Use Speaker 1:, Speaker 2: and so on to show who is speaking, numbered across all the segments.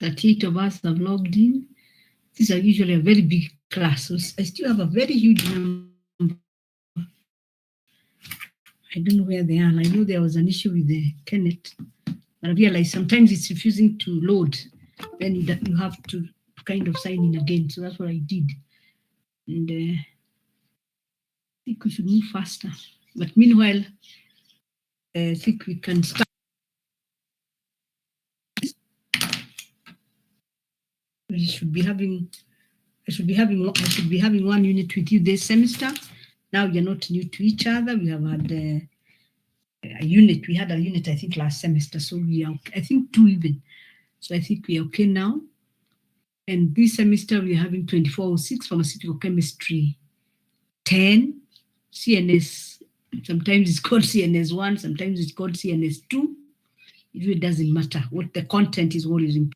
Speaker 1: 38 of us have logged in. These are usually a very big class, so I still have a very huge number. I don't know where they are. I know there was an issue with the Kenneth, but I realized sometimes it's refusing to load. Then you have to kind of sign in again. So that's what I did. And I think we should move faster. But meanwhile, I think we can start. I should be having one unit with you this semester. Now you're not new to each other. We have had a unit. We had a unit, I think, last semester. So we are, I think, 2 even. So I think we are okay now. And this semester we are having 2406 pharmaceutical chemistry, 10 CNS. Sometimes it's called CNS 1, sometimes it's called CNS 2. It really doesn't matter. What the content is, what is important.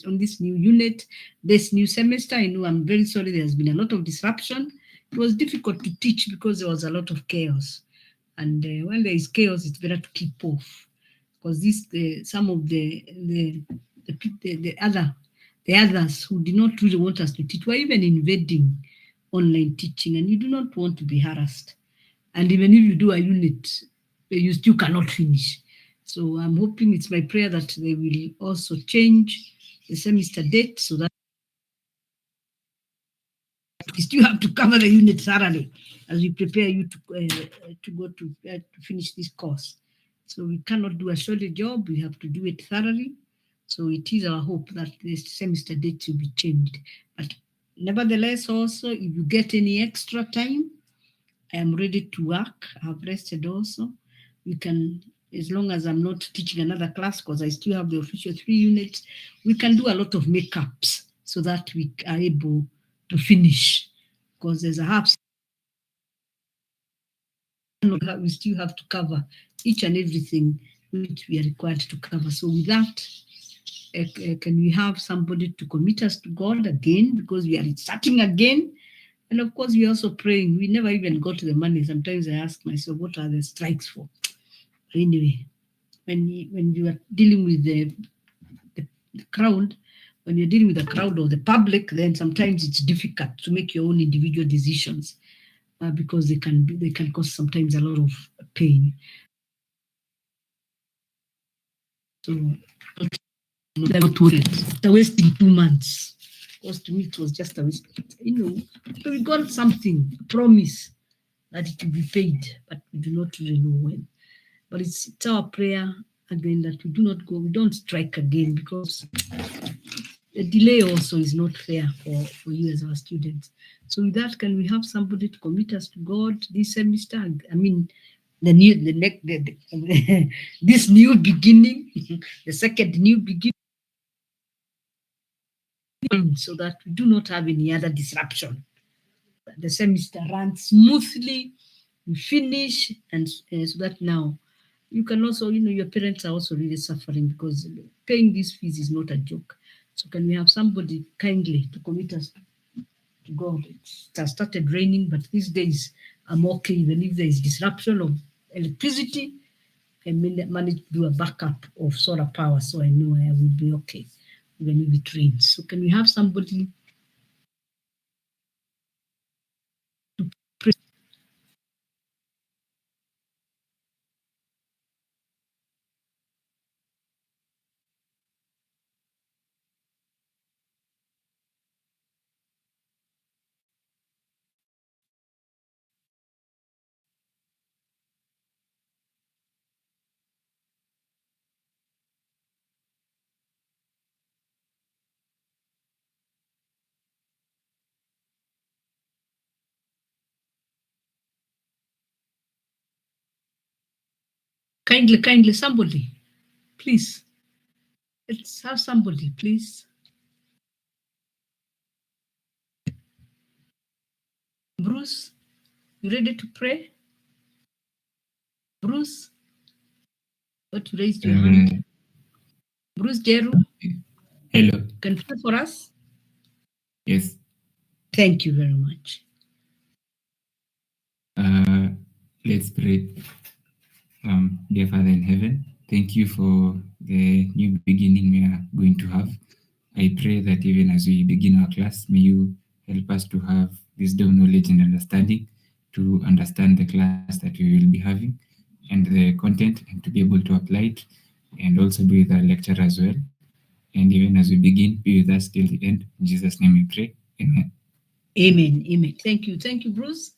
Speaker 1: On this new unit, this new semester, I know I'm very sorry there's been a lot of disruption. It was difficult to teach because there was a lot of chaos. And when there is chaos, it's better to keep off. Because some of the others who did not really want us to teach were even invading online teaching, and you do not want to be harassed. And even if you do a unit, you still cannot finish. So I'm hoping, it's my prayer that they will also change the semester date so that we still have to cover the unit thoroughly as we prepare you to go to finish this course. So we cannot do a solid job. We have to do it thoroughly. So it is our hope that this semester date will be changed. But nevertheless, also, if you get any extra time, I am ready to work. I have rested also. We can, as long as I'm not teaching another class, because I still have the official 3 units, we can do a lot of makeups so that we are able to finish. Because there's a half, we still have to cover each and everything which we are required to cover. So with that, can we have somebody to commit us to God again, because we are starting again? And of course, we're also praying. We never even got the money. Sometimes I ask myself, what are the strikes for? Anyway, when you are dealing with the crowd, when you're dealing with the crowd or the public, then sometimes it's difficult to make your own individual decisions because they can cause sometimes a lot of pain. So after wasting 2 months, because to me it was just a waste. So we got something, a promise that it will be paid, but we do not really know when. But it's our prayer again that we don't strike again, because the delay also is not fair for you as our students. So with that, can we have somebody to commit us to God this semester? I mean, this new beginning, the second new beginning, so that we do not have any other disruption. The semester runs smoothly, we finish, and so that now you can also, your parents are also really suffering, because paying these fees is not a joke. So can we have somebody kindly to commit us to God? It has started raining, but these days I'm okay. Even if there is disruption of electricity, I managed to do a backup of solar power, so I know I will be okay even if it rains. So can we have somebody to pray? Kindly, somebody, please. Let's have somebody, please. Bruce, you ready to pray? Bruce, but you raised your hand. Bruce Jeru,
Speaker 2: Hello.
Speaker 1: can you pray for us?
Speaker 2: Yes.
Speaker 1: Thank you very much.
Speaker 2: Let's pray. Dear Father in heaven, thank you for the new beginning we are going to have. I pray that even as we begin our class, may you help us to have wisdom, knowledge, and understanding to understand the class that we will be having and the content and to be able to apply it and also be with our lecturer as well. And even as we begin, be with us till the end. In Jesus' name we pray. Amen.
Speaker 1: Amen. Amen. Thank you, Bruce.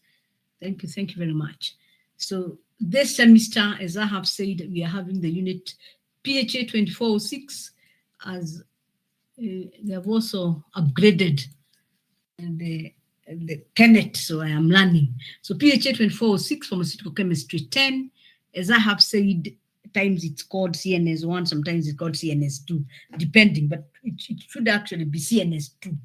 Speaker 1: Thank you very much. So this semester, as I have said, we are having the unit PHA 2406, as they have also upgraded the Tenet, so I am learning. So PHA 2406, pharmaceutical chemistry 10, as I have said, times it's called CNS 1, sometimes it's called CNS 2, depending, but it should actually be CNS 2.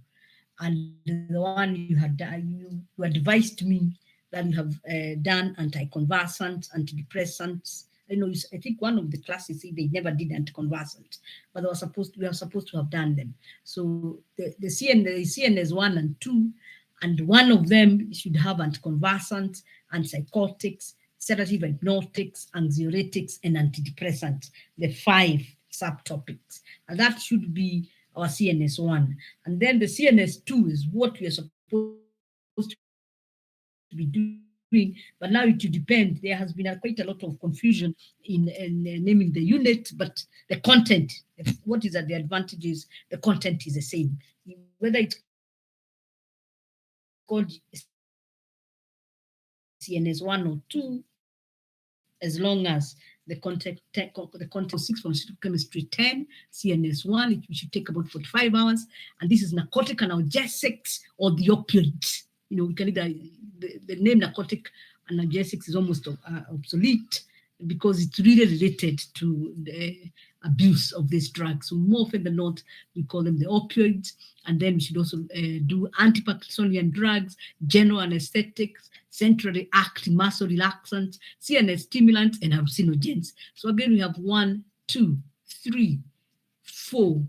Speaker 1: And the one you had you advised me that you have done anticonvulsants, antidepressants. I think one of the classes said they never did anticonvulsants, but we are supposed to have done them. So the CNS 1 and 2, and one of them should have anticonvulsants, antipsychotics, sedative hypnotics, anxiolytics, and antidepressants, the 5 subtopics. And that should be our CNS 1. And then the CNS 2 is what we are supposed to be doing, but now it will depend. There has been quite a lot of confusion in naming the unit, but the content, what is at the advantages, the content is the same. Whether it's called CNS 1 or 2, as long as the content is the same. The content of 6 pharmaceutical chemistry 10, CNS 1, it, we should take about 45 hours. And this is narcotic analgesics or the opioids. We can either, the name narcotic analgesics is almost obsolete because it's really related to the abuse of these drugs. So more often than not, we call them the opioids. And then we should also do anti-Parkinsonian drugs, general anesthetics, centrally acting muscle relaxants, CNS stimulants, and hallucinogens. So again, we have 1, 2, 3, 4,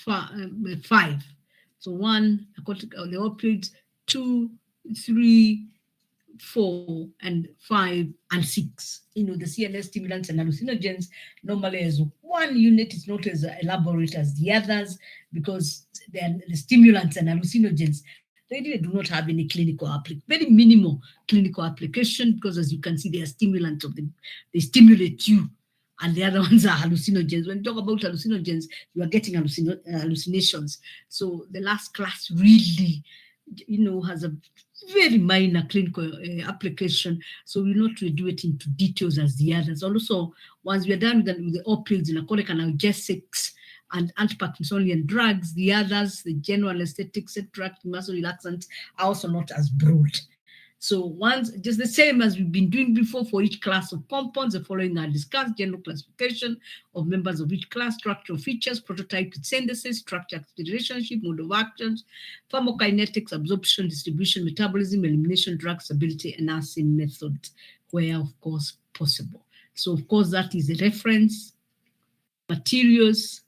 Speaker 1: 5. So 1, the opioids, 2, 3, 4, and 5, and 6. The CNS stimulants and hallucinogens normally as one unit is not as elaborate as the others because the stimulants and hallucinogens, they really do not have any clinical very minimal clinical application, because as you can see, they are stimulants they stimulate you, and the other ones are hallucinogens. When you talk about hallucinogens, you are getting hallucinations. So the last class really, has a very minor clinical application. So we'll not do it into details as the others. Also, once we are done with the opioids, narcotic analgesics, and anti-Parkinsonian drugs, the others, the general anesthetics, muscle relaxants, are also not as broad. So once, just the same as we've been doing before for each class of compounds, the following are discussed: general classification of members of each class, structural features, prototype synthesis, structure relationship, mode of actions, pharmacokinetics, absorption, distribution, metabolism, elimination, drug stability, and assay methods, where of course possible. So of course that is a reference, materials,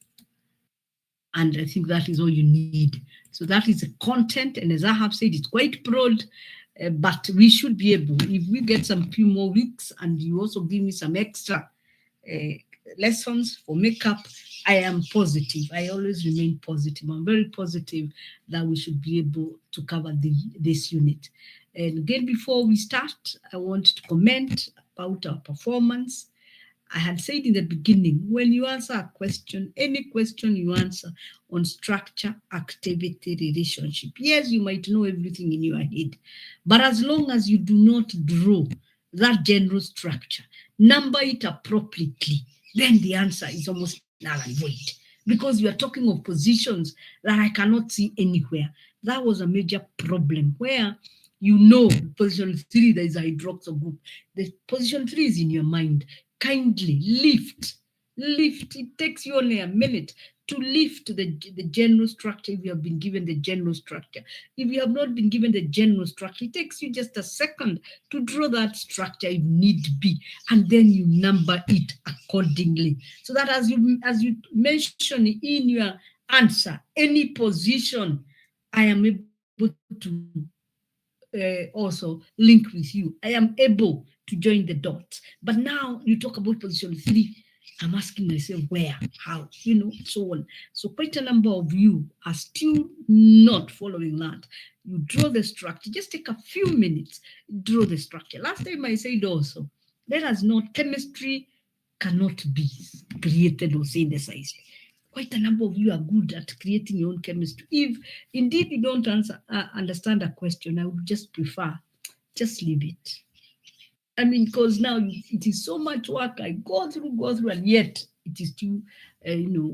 Speaker 1: and I think that is all you need. So that is the content, and as I have said, it's quite broad. But we should be able, if we get some few more weeks and you also give me some extra lessons for makeup, I am positive. I always remain positive. I'm very positive that we should be able to cover this unit. And again, before we start, I want to comment about our performance. I had said in the beginning, when you answer a question, any question you answer on structure, activity, relationship, yes, you might know everything in your head, but as long as you do not draw that general structure, number it appropriately, then the answer is almost null and void, because you are talking of positions that I cannot see anywhere. That was a major problem, where position 3, there is a hydroxyl group. The position 3 is in your mind. Kindly lift. It takes you only a minute to lift the general structure if you have been given the general structure. If you have not been given the general structure, it takes you just a second to draw that structure if need be, and then you number it accordingly. So that as you mention in your answer, any position, I am able to also link with you. I am able to join the dots. But now you talk about position 3. I'm asking myself where, how, so on. So quite a number of you are still not following that. You draw the structure. Just take a few minutes, draw the structure. Last time I said also, let us not, chemistry cannot be created or synthesized. Quite a number of you are good at creating your own chemistry. If indeed you don't understand a question, I would just prefer, just leave it. I mean, because now it is so much work I go through, and yet it is still,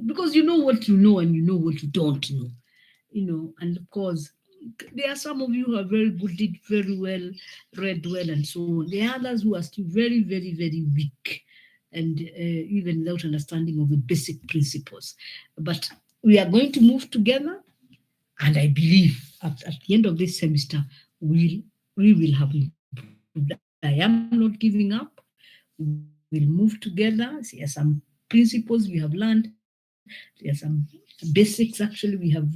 Speaker 1: because you know what you know and you know what you don't know, and of course, there are some of you who are very good, did very well, read well, and so on. There are others who are still very, very, very weak, and even without understanding of the basic principles. But we are going to move together, and I believe at the end of this semester, we will have improved. I am not giving up. We will move together. There are some principles we have learned. There are some basics actually we have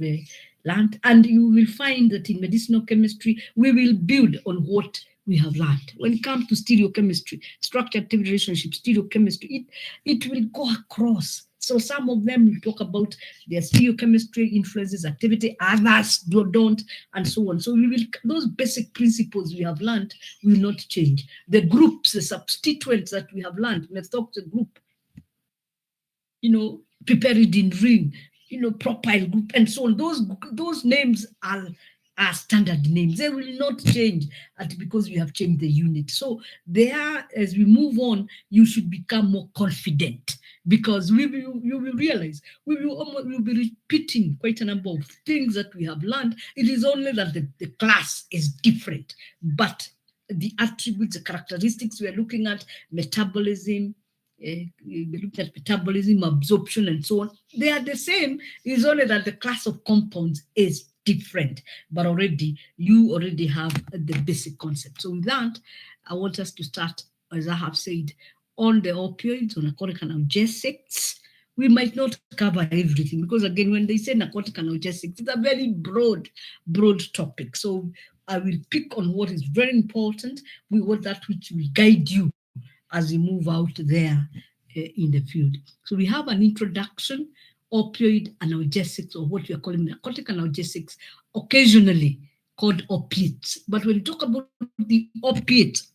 Speaker 1: learned. And you will find that in medicinal chemistry, we will build on what we have learned. When it comes to stereochemistry, structure activity relationship, stereochemistry, it will go across. So some of them will talk about their stereochemistry influences activity, others don't, and so on. So we will, those basic principles we have learned will not change. The groups, the substituents that we have learned, let's talk the group, piperidine ring, propyl group, and so on. Those names are standard names. They will not change because we have changed the unit. So there, as we move on, you should become more confident, because you will realize we'll be repeating quite a number of things that we have learned. It is only that the class is different, but the attributes, the characteristics we are looking at, metabolism, we looked at metabolism, absorption, and so on. They are the same. It's only that the class of compounds is different, but you already have the basic concept. So with that, I want us to start, as I have said, on the opioids, on narcotic analgesics. We might not cover everything, because again, when they say narcotic analgesics, it's a very broad topic. So I will pick on what is very important. We want that which will guide you as you move out there in the field. So we have an introduction, opioid analgesics, or what we are calling narcotic analgesics, occasionally called opiates. But when you talk about the opiates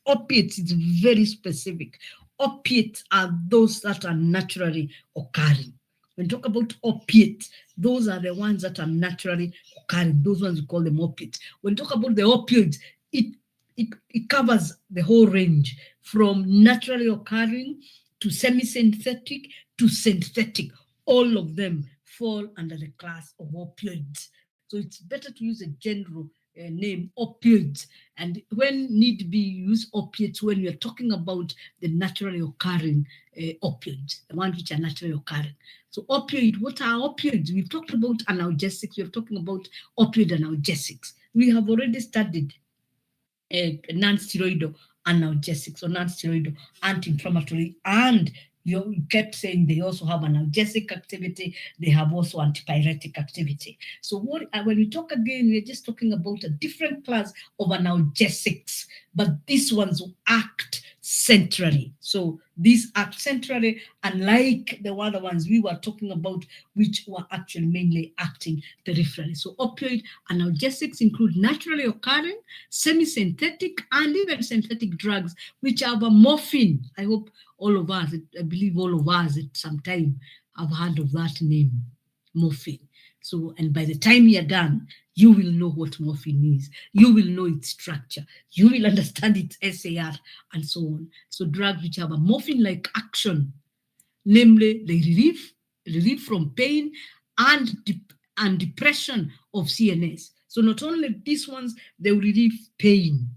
Speaker 1: is very specific. Opiates are those that are naturally occurring. When you talk about opiates, those are the ones that are naturally occurring. Those ones we call them opiates. When you talk about the opioids, it covers the whole range from naturally occurring to semi-synthetic to synthetic. All of them fall under the class of opioids. So it's better to use a general name, opioids. And when need be, use opiates when you're talking about the naturally occurring opioids, the ones which are naturally occurring. So opioid, what are opioids? We've talked about analgesics. We're talking about opioid analgesics. We have already studied non-steroidal analgesics or non-steroidal anti-inflammatory, and you kept saying they also have analgesic activity, they have also antipyretic activity. So when we talk again, we're just talking about a different class of analgesics, but these ones act centrally. So these act centrally, unlike the other ones we were talking about, which were actually mainly acting peripherally. So opioid analgesics include naturally occurring, semi-synthetic, and even synthetic drugs, which have a morphine. I hope all of us, I believe all of us at some time have heard of that name, morphine. So, and by the time you're done, you will know what morphine is. You will know its structure. You will understand its SAR and so on. So drugs which have a morphine-like action, namely they relieve from pain and depression of CNS. So not only these ones, they will relieve pain,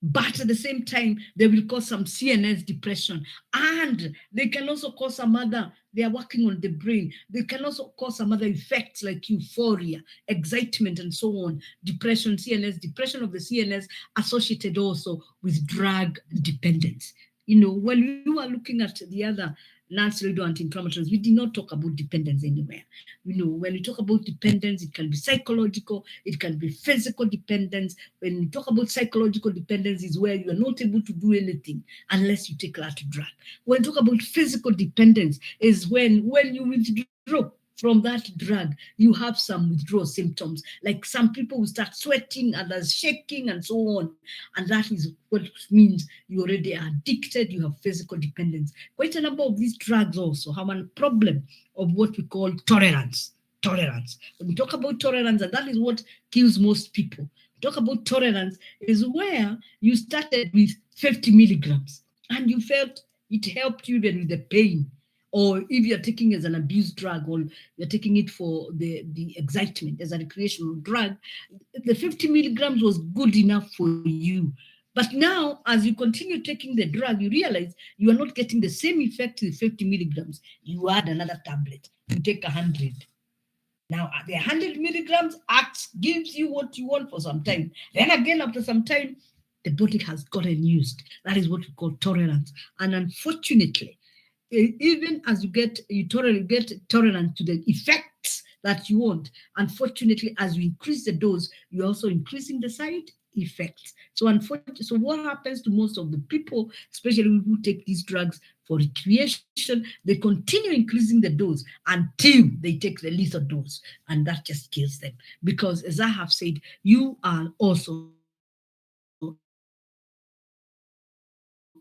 Speaker 1: but at the same time, they will cause some CNS depression, and they can also cause some other, they are working on the brain. They can also cause some other effects like euphoria, excitement, and so on. Depression, CNS, depression of the CNS associated also with drug dependence. When you are looking at the other non-steroidal anti-inflammatories, we did not talk about dependence anywhere. When we talk about dependence, it can be psychological, it can be physical dependence. When we talk about psychological dependence, is where you are not able to do anything unless you take that drug. When we talk about physical dependence, is when you withdraw from that drug, you have some withdrawal symptoms. Like some people will start sweating, others shaking, and so on. And that is what means you already are addicted, you have physical dependence. Quite a number of these drugs also have a problem of what we call tolerance. Tolerance. When we talk about tolerance, and that is what kills most people. Talk about tolerance is where you started with 50 milligrams and you felt it helped you even with the pain, or if you're taking as an abuse drug, or you're taking it for the excitement as a recreational drug, the 50 milligrams was good enough for you. But now, as you continue taking the drug, you realize you are not getting the same effect with 50 milligrams. You add another tablet, you take 100. Now, the 100 milligrams acts, gives you what you want for some time. Then again, after some time, the body has gotten used. That is what we call tolerance. And unfortunately, even as you get tolerant to the effects that you want, unfortunately, as you increase the dose, you're also increasing the side effects. So what happens to most of the people, especially who take these drugs for recreation, they continue increasing the dose until they take the lethal dose, and that just kills them. Because as I have said, you are also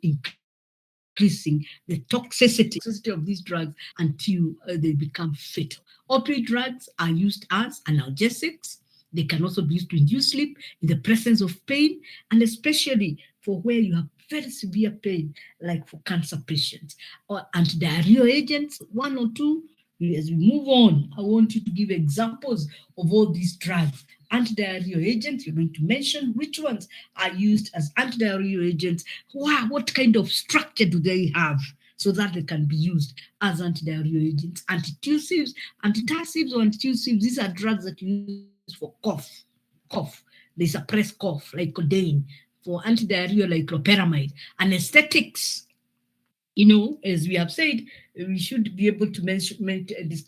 Speaker 1: increasing the toxicity of these drugs until they become fatal. Opioid drugs are used as analgesics. They can also be used to induce sleep in the presence of pain, and especially for where you have very severe pain, like for cancer patients. Or anti-diarrheal agents, one or two. As we move on, I want you to give examples of all these drugs. Anti-diarrheal agents, you're going to mention which ones are used as anti-diarrheal agents. Wow, what kind of structure do they have so that they can be used as anti-diarrheal agents? Antitussives, antitassives or antitussives, these are drugs that you use for cough. They suppress cough, like codeine. For anti-diarrheal, like loperamide. Anesthetics, as we have said, we should be able to mention the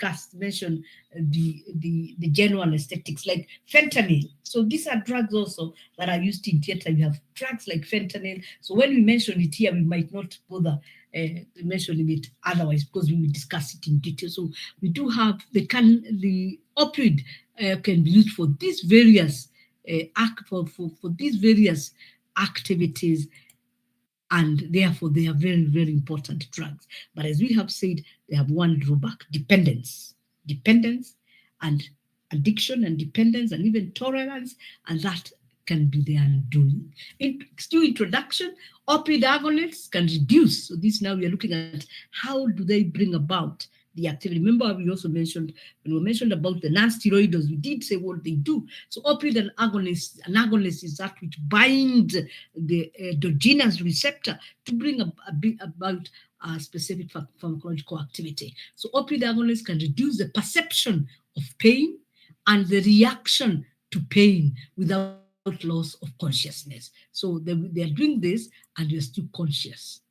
Speaker 1: general anesthetics like fentanyl. So these are drugs also that are used in theater. We have drugs like fentanyl. So when we mention it here, we might not bother mentioning it otherwise, because we will discuss it in detail. So we do have the opioid can be used for these various for these various activities, and therefore they are very, very important drugs. But as we have said, they have one drawback: dependence. Dependence and addiction and dependence and even tolerance, and that can be the undoing. Still introduction, opioid agonists can reduce. So this now we are looking at how do they bring about the activity. Remember, we also mentioned, when we mentioned about the non-steroidals, we did say what they do. So opioid and an agonist is that which binds the endogenous receptor to bring about a specific pharmacological activity. So opioid agonists can reduce the perception of pain and the reaction to pain without loss of consciousness. So they are doing this and you're still conscious.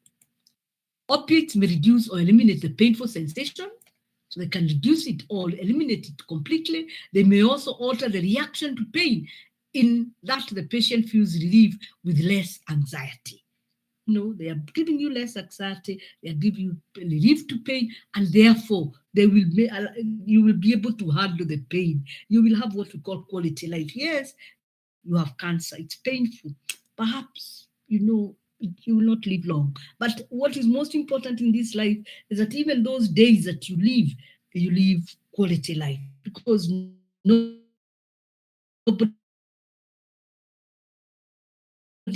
Speaker 1: Opiates may reduce or eliminate the painful sensation, so they can reduce it or eliminate it completely. They may also alter the reaction to pain in that the patient feels relief with less anxiety. They are giving you less anxiety, they are giving you relief to pain, and therefore you will be able to handle the pain. You will have what we call quality life. Yes, you have cancer, it's painful. Perhaps, you will not live long. But what is most important in this life is that even those days that you live quality life, because nobody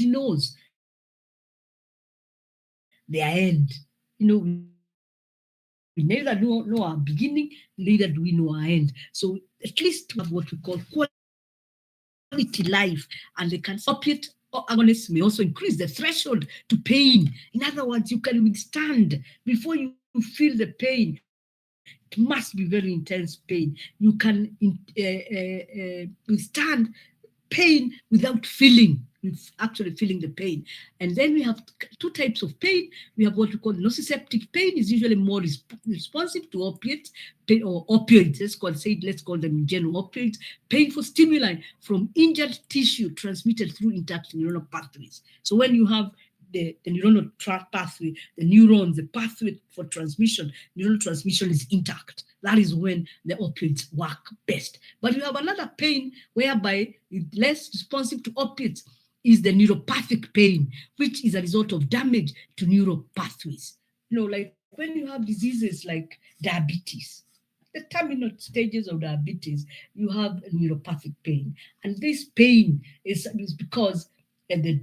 Speaker 1: knows their end. We neither know our beginning, neither do we know our end. So at least we have what we call quality life, and they can opiate agonists may also increase the threshold to pain. In other words, you can withstand before you feel the pain. It must be very intense pain. You can withstand pain without feeling the pain. with actually feeling the pain. And then we have two types of pain. We have what we call nociceptive pain, is usually more responsive to opiates, pain, or opioids. Let's call them in general opioids. Painful stimuli from injured tissue transmitted through intact neuronal pathways. So when you have the neuronal pathway, the neurons, the pathway for transmission, neural transmission is intact. That is when the opioids work best. But you have another pain whereby it's less responsive to opiates, is the neuropathic pain, which is a result of damage to neural pathways. Like when you have diseases like diabetes, the terminal stages of diabetes, you have neuropathic pain. And this pain is because the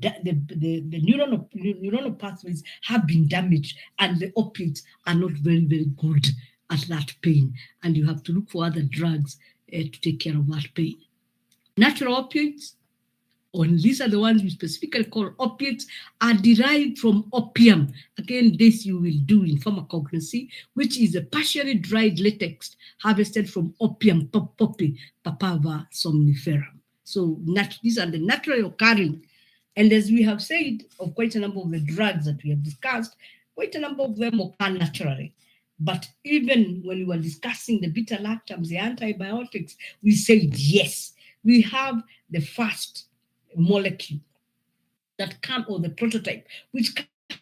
Speaker 1: neuronal pathways have been damaged, and the opiates are not very, very good at that pain. And you have to look for other drugs to take care of that pain. Natural opioids, and these are the ones we specifically call opiates, are derived from opium. Again, this you will do in pharmacognosy, which is a partially dried latex harvested from opium poppy, Papaver somniferum. So these are the naturally occurring. And as we have said, of quite a number of the drugs that we have discussed, quite a number of them occur naturally. But even when we were discussing the beta-lactams, the antibiotics, we said, yes, we have the first molecule that comes, or the prototype, which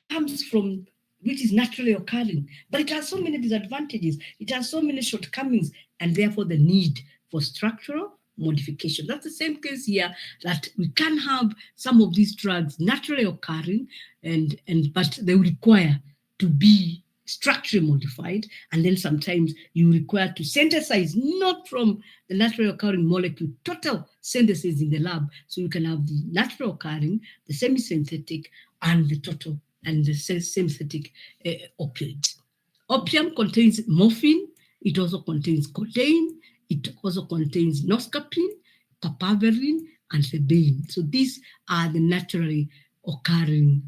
Speaker 1: comes from, which is naturally occurring, but it has so many disadvantages, it has so many shortcomings, and therefore the need for structural modification. That's the same case here, that we can have some of these drugs naturally occurring, but they require to be structurally modified, and then sometimes you require to synthesize, not from the naturally occurring molecule, total synthesis in the lab, so you can have the natural occurring, the semi-synthetic, and the total and the synthetic opioids. Opium contains morphine, it also contains codeine, it also contains noscapine, papaverine, and thebaine. So these are the naturally occurring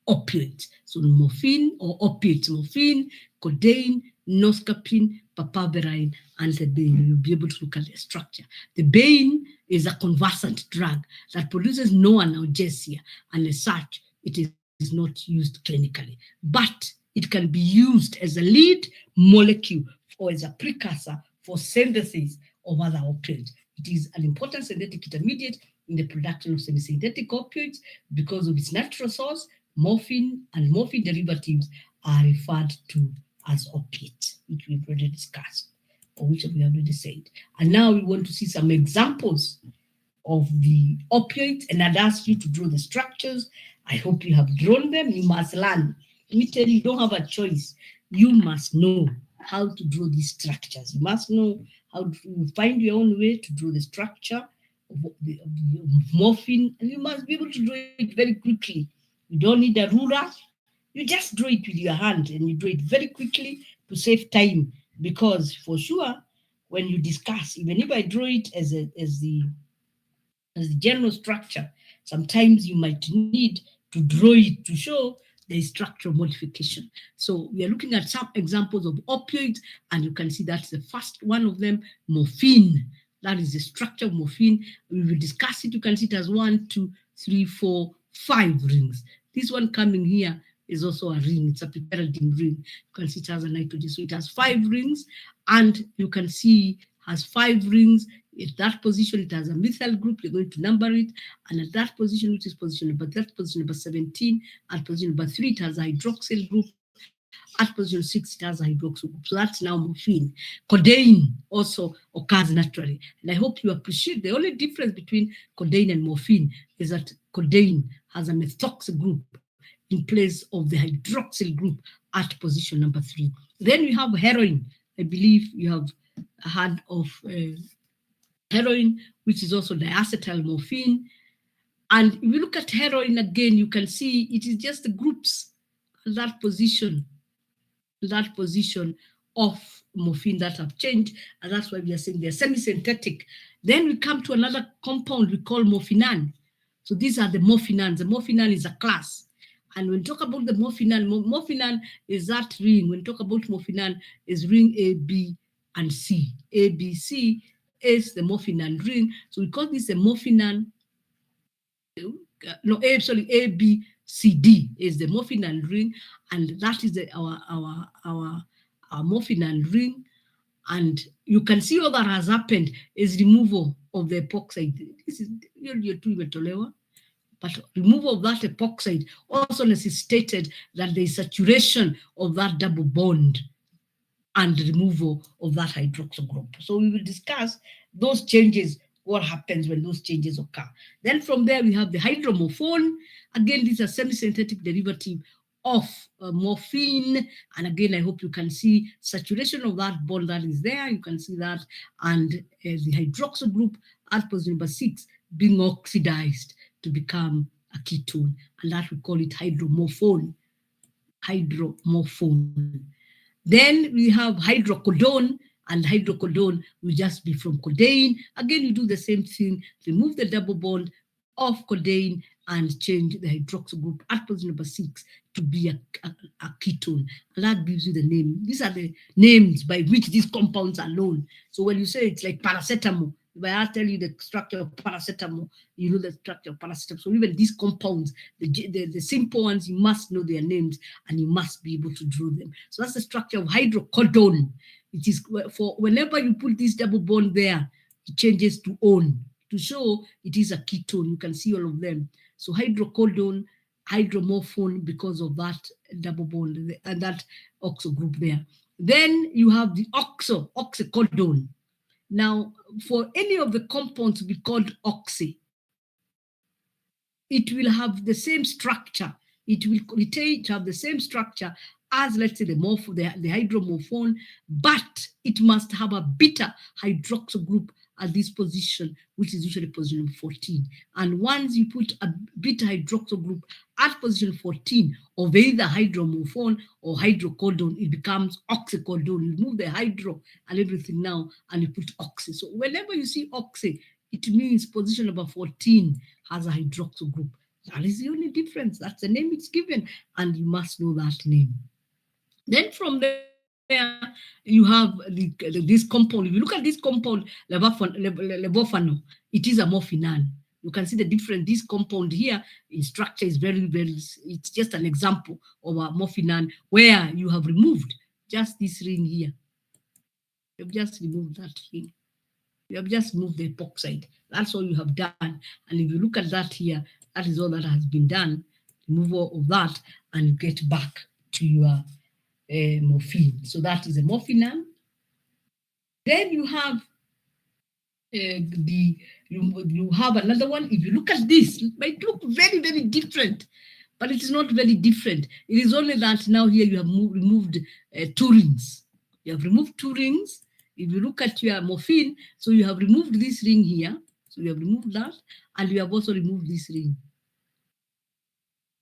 Speaker 1: opioids. So morphine or opiates, morphine, codeine, noscapine, papaverine, and thebaine. You'll be able to look at their structure. Thebaine is a conversant drug that produces no analgesia, and as such, it is not used clinically. But it can be used as a lead molecule or as a precursor for synthesis of other opioids. It is an important synthetic intermediate in the production of semi-synthetic opioids because of its natural source. Morphine and morphine derivatives are referred to as opiates, which we've already discussed, or which we have already said. And now we want to see some examples of the opioids, and I'd ask you to draw the structures. I hope you have drawn them. You must learn. Let me tell you, you don't have a choice. You must know how to draw these structures. You must know how to find your own way to draw the structure of the morphine, and you must be able to draw it very quickly. You don't need a ruler. You just draw it with your hand, and you draw it very quickly to save time, because for sure, when you discuss, even if I draw it as the general structure, sometimes you might need to draw it to show the structural modification. So we are looking at some examples of opioids, and you can see that's the first one of them, morphine. That is the structure of morphine. We will discuss it. You can see it as 1, 2, 3, 4, 5 rings. This one coming here is also a ring. It's a piperidine ring. You can see it has a nitrogen. So it has 5 rings, and you can see has 5 rings. At that position, it has a methyl group. You're going to number it. And at that position, which is position number 17, at position number 3, it has a hydroxyl group. At position 6, it has a hydroxyl group. So that's now morphine. Codeine also occurs naturally. And I hope you appreciate the only difference between codeine and morphine is that codeine has a methoxy group in place of the hydroxyl group at position number 3. Then we have heroin. I believe you have heard of heroin, which is also diacetyl morphine. And if you look at heroin again, you can see it is just the groups at that position of morphine that have changed, and that's why we are saying they're semi-synthetic. Then we come to another compound we call morphinan. So these are the morphinans. The morphinan is a class. And when we talk about the morphinan is that ring. When we talk about morphinan, is ring A, B, and C. A, B, C is the morphinan ring. So we call this a morphinan A, B, C, D is the morphinal ring, and that is our morphinal ring. And you can see all that has happened is removal of the epoxide. This is you're too imetolewa. But removal of that epoxide also necessitated that there is saturation of that double bond and removal of that hydroxyl group. So we will discuss those changes, what happens when those changes occur. Then from there, we have the hydromorphone. Again, this is a semi-synthetic derivative of morphine. And again, I hope you can see saturation of that bond that is there. You can see that. And the hydroxyl group at position number 6 being oxidized to become a ketone. And that we call it hydromorphone. Hydromorphone. Then we have hydrocodone, and hydrocodone will just be from codeine. Again, you do the same thing, remove the double bond of codeine and change the hydroxyl group at position number 6 to be a ketone. And that gives you the name. These are the names by which these compounds are known. So when you say it's like paracetamol, if I tell you the structure of paracetamol, you know the structure of paracetamol. So even these compounds, the simple ones, you must know their names and you must be able to draw them. So that's the structure of hydrocodone. It is for whenever you put this double bond there, it changes to on to show it is a ketone. You can see all of them. So hydrocodone, hydromorphone, because of that double bond and that oxo group there. Then you have the oxycodone. Now, for any of the compounds to be called oxy, it will have the same structure. It will retain to have the same structure as, let's say, the hydromorphone, but it must have a beta hydroxyl group at this position, which is usually position 14. And once you put a beta hydroxyl group at position 14 of either hydromorphone or hydrocodone, it becomes oxycodone. You remove the hydro and everything now, and you put oxy. So whenever you see oxy, it means position number 14 has a hydroxyl group. That is the only difference. That's the name it's given, and you must know that name. Then from there, you have this compound. If you look at this compound, levofano, it is a morphinane. You can see the difference. This compound here in structure is very, very, it's just an example of a morphinane where you have removed just this ring here. You've just removed that ring. You have just moved the epoxide. That's all you have done. And if you look at that here, that is all that has been done. Removal of that, and you get back to your morphine. So that is a morphinane. Then you have you have another one. If you look at this, it might look very, very different, but it is not very different. It is only that now here you have removed 2 rings. You have removed 2 rings. If you look at your morphine, so you have removed this ring here. So you have removed that, and you have also removed this ring.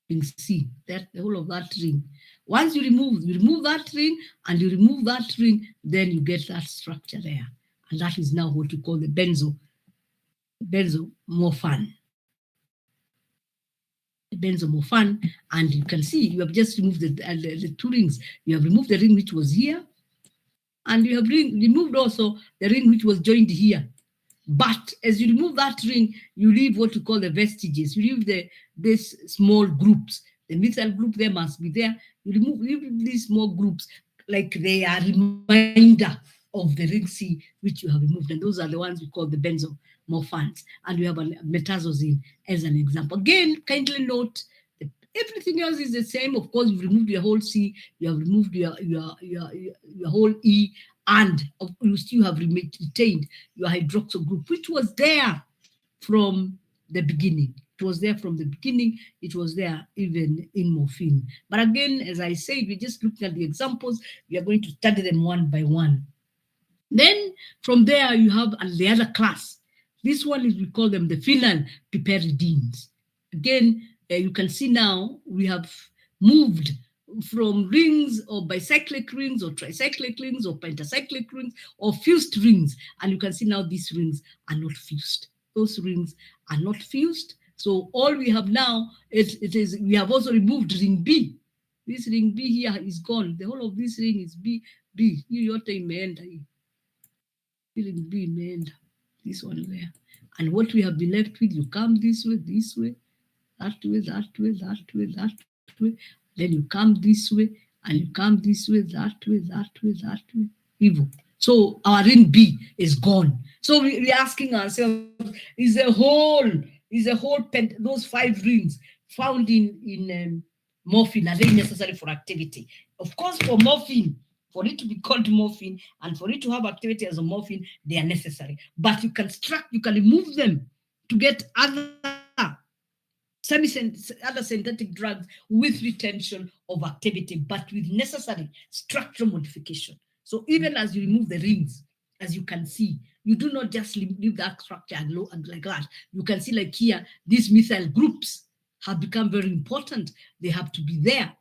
Speaker 1: Ring C, that the whole of that ring. Once you remove that ring and you remove that ring, then you get that structure there. And that is now what you call the benzomorphan. Benzomorphan, and you can see you have just removed the 2 rings. You have removed the ring which was here, and you have removed also the ring which was joined here. But as you remove that ring, you leave what you call the vestiges. You leave these small groups. The methyl group there must be there. You leave these small groups like they are reminder of the ring C which you have removed. And those are the ones we call the benzomorphans. And we have a metazosine as an example. Again, kindly note that everything else is the same. Of course, you've removed your whole C, you have removed your whole E, and you still have retained your hydroxyl group, which was there from the beginning. It was there from the beginning. It was there even in morphine. But again, as I said, we're just looking at the examples. We are going to study them one by one. Then from there, you have the other class. This one is, we call them the phenyl piperidines. Again, you can see now we have moved from rings or bicyclic rings or tricyclic rings or pentacyclic rings or fused rings. And you can see now these rings are not fused. Those rings are not fused. So all we have now, we have also removed ring B. This ring B here is gone. The whole of this ring is B. Ring B, this one there. And what we have been left with, you come this way, that way, that way, that way, that way. Then you come this way, and you come this way, that way, that way, that way. Evil. So our ring B is gone. So we're asking ourselves, those 5 rings found in morphine, are they necessary for activity? Of course, for morphine, for it to be called morphine and for it to have activity as a morphine, they are necessary. But you can remove them to get other synthetic drugs with retention of activity, but with necessary structural modification. So even as you remove the rings, as you can see, you do not just leave that structure and like that. You can see, like here, these methyl groups have become very important. They have to be there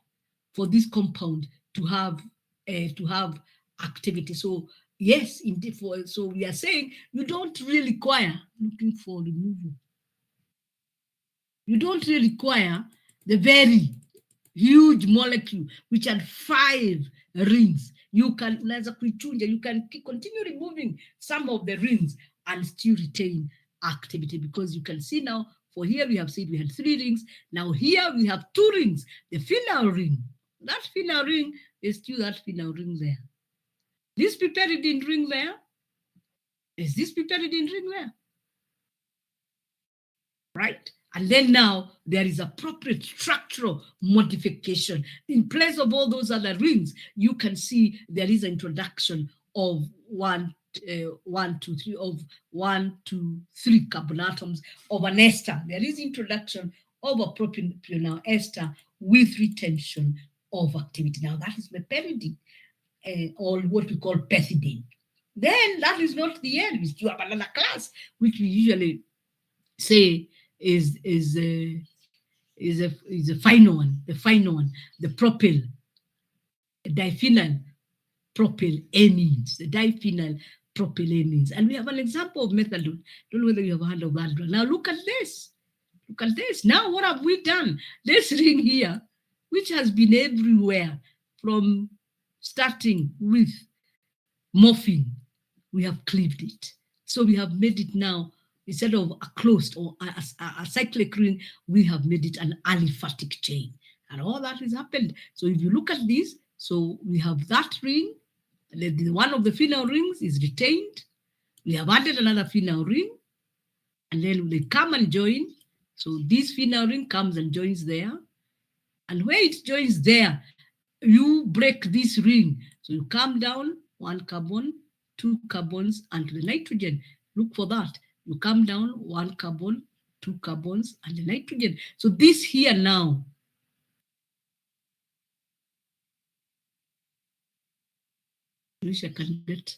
Speaker 1: for this compound to have activity. So yes, indeed. So we are saying you don't really require looking for removal. You don't really require the very huge molecule which had 5 rings. You can continue removing some of the rings and still retain activity, because you can see now, for here we have said we had 3 rings. Now here we have 2 rings. The phenyl ring, that phenyl ring is still that phenyl ring there. This piperidine ring there is this piperidine ring there, right? And then now there is appropriate structural modification. In place of all those other rings, you can see there is an introduction of 1, 2, 3 carbon atoms of an ester. There is introduction of a propionyl ester with retention of activity. Now that is meperidine, or what we call pethidine. Then that is not the end. We still have another class, which we usually say is a final one, the propyl diphenyl propylamines, the diphenyl propylamines. And we have an example of methadone. Don't know whether you have heard of that one. Now look at this. Look at this. Now what have we done? This ring here, which has been everywhere from starting with morphine, we have cleaved it. So we have made it now, instead of a closed or a cyclic ring, we have made it an aliphatic chain. And all that has happened. So if you look at this, so we have that ring, one of the phenyl rings is retained. We have added another phenyl ring, and then they come and join. So this phenyl ring comes and joins there. And where it joins there, you break this ring. So you come down 1 carbon, 2 carbons, and to the nitrogen. Look for that. You come down 1 carbon, 2 carbons, and the nitrogen. So this here now, I wish I can get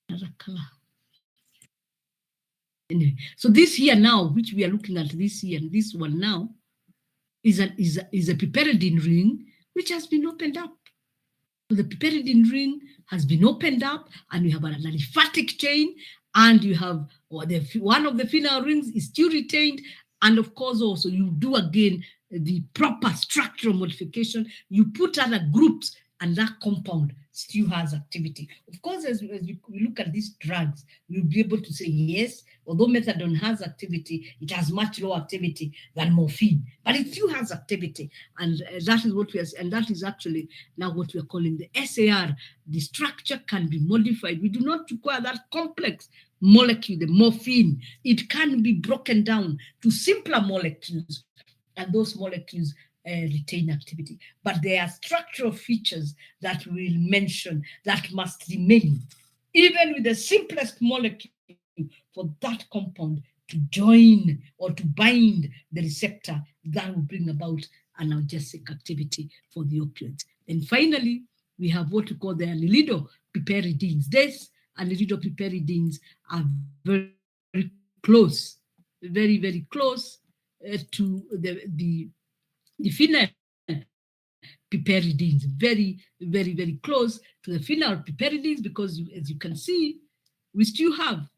Speaker 1: another color. Anyway, so this here now, which we are looking at this here, and this one now, is a piperidine ring, which has been opened up. So the piperidine ring has been opened up, and we have an aliphatic chain, and you have one of the phenyl rings is still retained, and of course also you do again the proper structural modification. You put other groups, and that compound still has activity. Of course, as we look at these drugs, we'll be able to say, yes, although methadone has activity, it has much lower activity than morphine, but it still has activity. And that is what we are, and that is actually now what we are calling the SAR. The structure can be modified. We do not require that complex molecule, the morphine. It can be broken down to simpler molecules, and those molecules retain activity. But there are structural features that we'll mention that must remain, even with the simplest molecule, for that compound to join or to bind the receptor that will bring about analgesic activity for the opioids. And finally, we have what we call the anilidopiperidines. These anilidopiperidines are very close, very, very close to the phenyl piperidines, very, very, very close to the phenyl piperidines, because as you can see, we still have,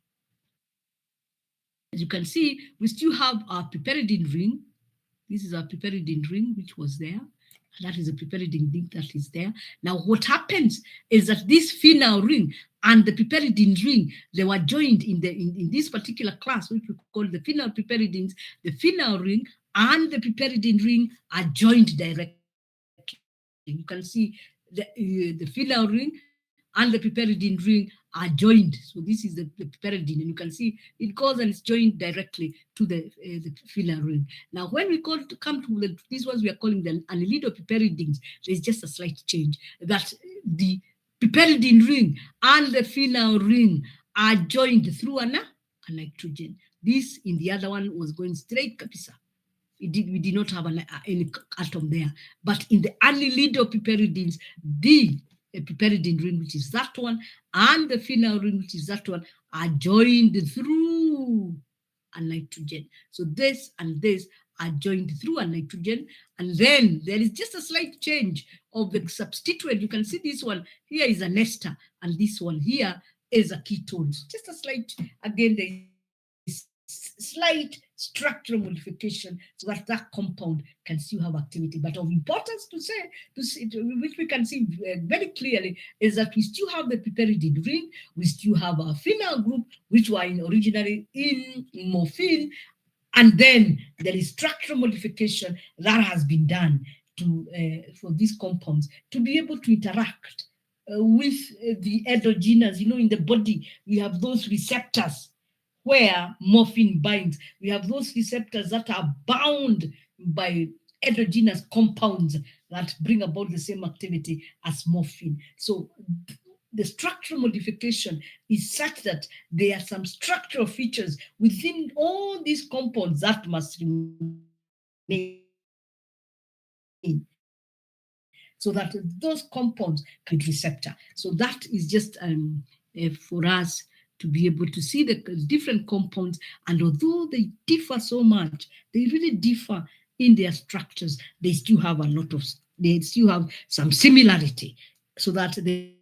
Speaker 1: our piperidine ring. This is our piperidine ring, which was there. And that is a piperidine ring that is there. Now, what happens is that this phenyl ring and the piperidine ring, they were joined in this particular class, which we call the phenyl piperidines. The phenyl ring and the piperidine ring are joined directly. You can see the phenol ring and the piperidine ring are joined. So this is the piperidine, and you can see it goes and it's joined directly to the phenol ring. Now, when we come to these ones we are calling the anilidopiperidines, there's just a slight change that the piperidine ring and the phenol ring are joined through a nitrogen. This in the other one was going straight kapisa. We did not have any atom there. But in the anilidopiperidines, the piperidine ring, which is that one, and the phenol ring, which is that one, are joined through a nitrogen. So this and this are joined through a nitrogen, and then there is just a slight change of the substituent. You can see this one here is an ester, and this one here is a ketone. Just a slight, again, there is slight structural modification so that that compound can still have activity. But of importance to which we can see very clearly, is that we still have the piperidine ring, we still have our phenol group, which were originally in morphine, and then there is structural modification that has been done to for these compounds to be able to interact with the endogenous. In the body, we have those receptors where morphine binds. We have those receptors that are bound by endogenous compounds that bring about the same activity as morphine. So the structural modification is such that there are some structural features within all these compounds that must remain, so that those compounds can be receptor. So that is just for us to be able to see the different compounds, and although they differ so much, they really differ in their structures, they still have some similarity, so that they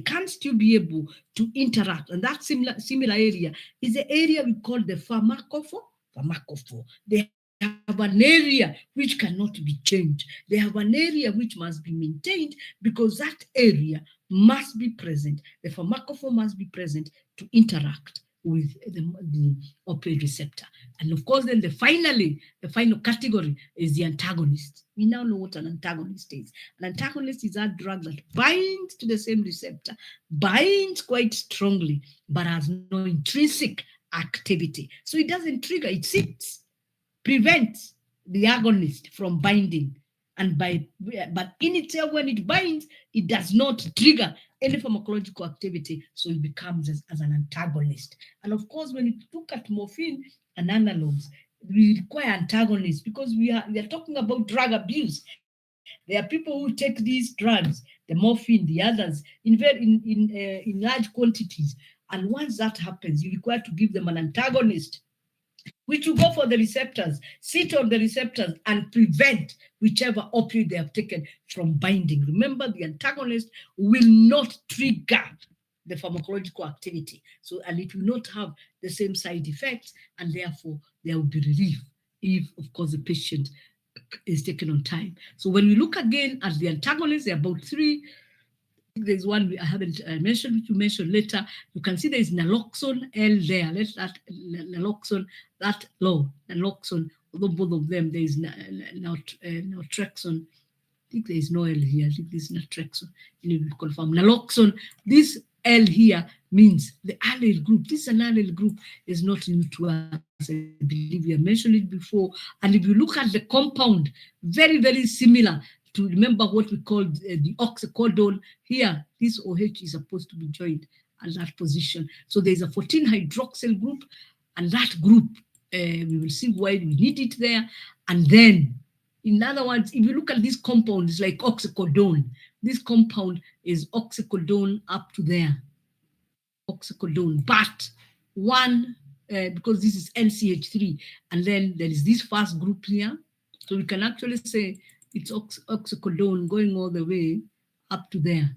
Speaker 1: can still be able to interact. And that similar area is the area we call the pharmacophore. They have an area which cannot be changed. They have an area which must be maintained, because that area must be present. The pharmacophore must be present to interact with the opioid receptor. And of course, then the final category is the antagonist. We now know what an antagonist is. An antagonist is a drug that binds to the same receptor, binds quite strongly, but has no intrinsic activity. So it doesn't trigger, it sits, prevents the agonist from binding. But in itself, when it binds, it does not trigger any pharmacological activity, so it becomes as an antagonist. And of course, when you look at morphine and analogs, we require antagonists, because we are talking about drug abuse. There are people who take these drugs, the morphine, the others, in large quantities, and once that happens, you require to give them an antagonist, which will go for the receptors, sit on the receptors, and prevent whichever opioid they have taken from binding. Remember, the antagonist will not trigger the pharmacological activity, and it will not have the same side effects, and therefore there will be relief if, of course, the patient is taken on time. So when we look again at the antagonists, there are about three. There's one I haven't mentioned, which you mentioned later. You can see there is naloxone L there. Let that naloxone, that low naloxone, although both of them, there is naltrexone. I think there is no L here. I think this is naltrexone. You need to confirm. Naloxone, this L here means the allyl group. This allyl group is not new to us. I believe we have mentioned it before. And if you look at the compound, very, very similar to, remember what we call the oxycodone. Here, this OH is supposed to be joined at that position. So there's a 14 hydroxyl group, and that group, we will see why we need it there. And then, in other words, if you look at this compound, it's like oxycodone. This compound is oxycodone up to there. Oxycodone, but one, because this is NCH3, and then there is this first group here. So we can actually say it's oxycodone going all the way up to there,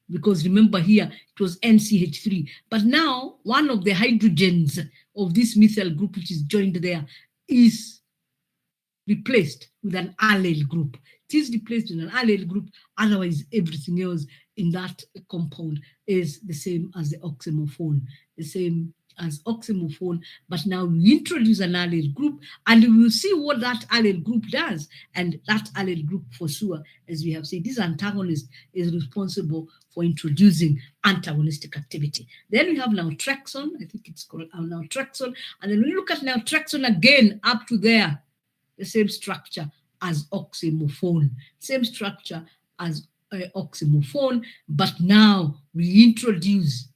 Speaker 1: because remember here it was NCH3. But now one of the hydrogens of this methyl group, which is joined there, is replaced with an allyl group. It is replaced with an allyl group. Otherwise, everything else in that compound is the same as the oxymorphone, the same as oxymorphone, but now we introduce an allyl group, and we will see what that allyl group does. And that allyl group, for sure, as we have said, this antagonist is responsible for introducing antagonistic activity. Then we have naltrexone, I think it's called naltrexone, and then we look at naltrexone again up to there, the same structure as oxymorphone, same structure as oxymorphone, but now we introduce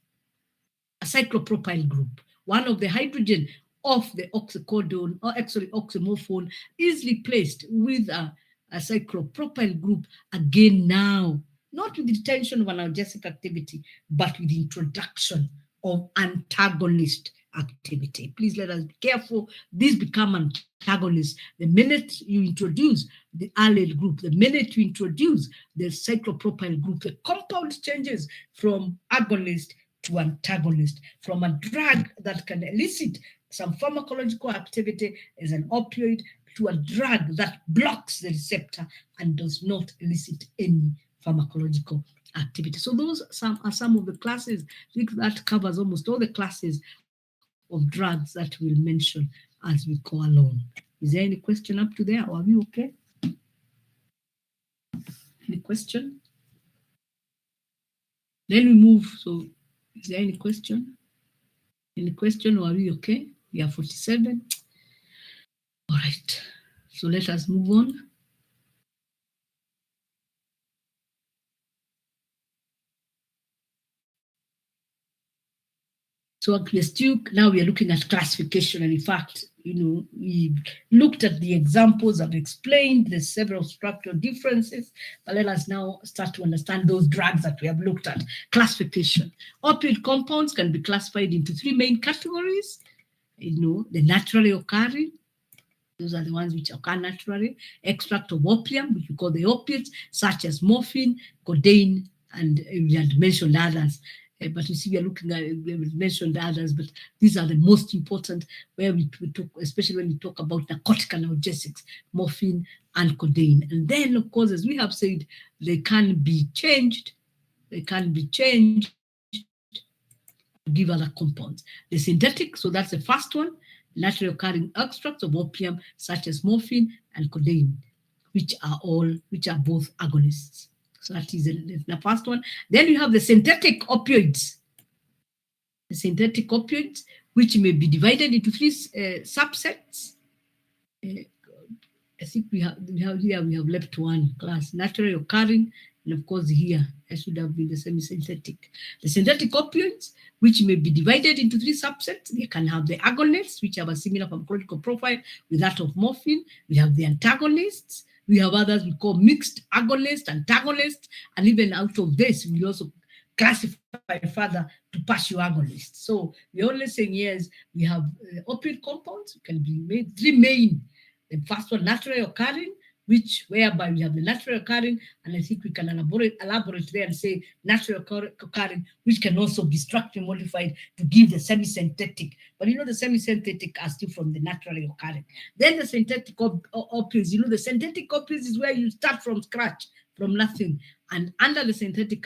Speaker 1: a cyclopropyl group. One of the hydrogen of the oxycodone, or actually oxymorphone, is replaced with a cyclopropyl group again now, not with the detention of analgesic activity, but with the introduction of antagonist activity. Please let us be careful. These become antagonists the minute you introduce the allyl group, the minute you introduce the cyclopropyl group. The compound changes from agonist to antagonist, from a drug that can elicit some pharmacological activity as an opioid to a drug that blocks the receptor and does not elicit any pharmacological activity. So those are some of the classes. I think that covers almost all the classes of drugs that we'll mention as we go along. Is there any question up to there, or are we okay? Any question? Then we move. So is there any question? Any question, or are we okay? We are 47. All right. So let us move on. So now we are looking at classification, and in fact, we looked at the examples, I've explained the several structural differences, but let us now start to understand those drugs that we have looked at. Classification. Opioid compounds can be classified into three main categories. The naturally occurring, those are the ones which occur naturally. Extract of opium, which we call the opiates, such as morphine, codeine, and we had mentioned others. But you see, we are looking at, we mentioned others, but these are the most important, where we talk, especially when we talk about narcotic analgesics, morphine and codeine. And then, of course, as we have said, they can be changed. They can be changed to give other compounds. The synthetic, so that's the first one, naturally occurring extracts of opium, such as morphine and codeine, which are both agonists. So that is the first one. Then you have the synthetic opioids. The synthetic opioids, which may be divided into three subsets. I think we have left one class, naturally occurring, and of course here, I should have been the semi-synthetic. The synthetic opioids, which may be divided into three subsets. They can have the agonists, which have a similar pharmacological profile with that of morphine. We have the antagonists. We have others we call mixed agonists, antagonists, and even out of this, we also classify further to partial agonists. So we're only saying, yes, we have opioid compounds, can be made three main. The first one, naturally occurring, whereby we have the naturally occurring, and I think we can elaborate there and say naturally occurring, which can also be structurally modified to give the semi-synthetic. But the semi-synthetic are still from the naturally occurring. Then the synthetic opioids, the synthetic opioids is where you start from scratch, from nothing. And under the synthetic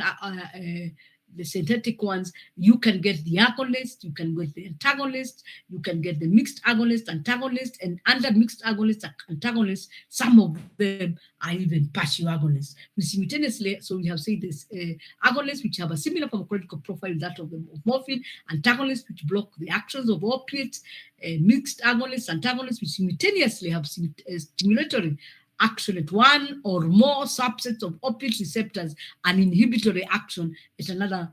Speaker 1: ones, you can get the agonist, you can get the antagonist, you can get the mixed agonist, antagonist, and under mixed agonist, antagonist, some of them are even partial agonists. We simultaneously, so we have said this, agonists which have a similar pharmacological profile that of morphine, antagonists which block the actions of opiates, mixed agonists, antagonists which simultaneously have stimulatory action at one or more subsets of opiate receptors and inhibitory action at another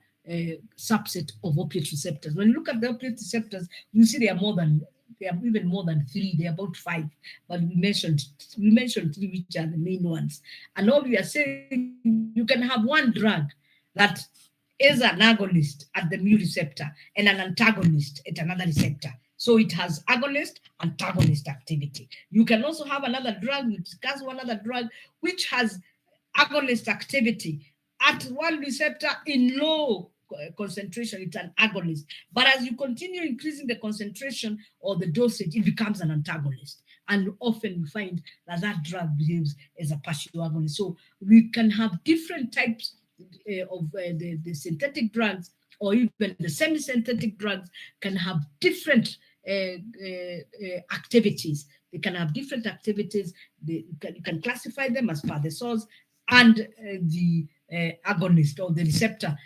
Speaker 1: subset of opiate receptors. When you look at the opiate receptors, you see they are even more than three. They are about five, but we mentioned three, which are the main ones. And all we are saying, you can have one drug that is an agonist at the mu receptor and an antagonist at another receptor. So it has agonist, antagonist activity. You can also have another drug, we discuss one other drug, which has agonist activity at one receptor in low concentration. It's an agonist. But as you continue increasing the concentration or the dosage, it becomes an antagonist. And often we find that that drug behaves as a partial agonist. So we can have different types of the synthetic drugs or even the semi-synthetic drugs can have different activities. They can have different activities. You can classify them as per the source and the agonist or the receptor,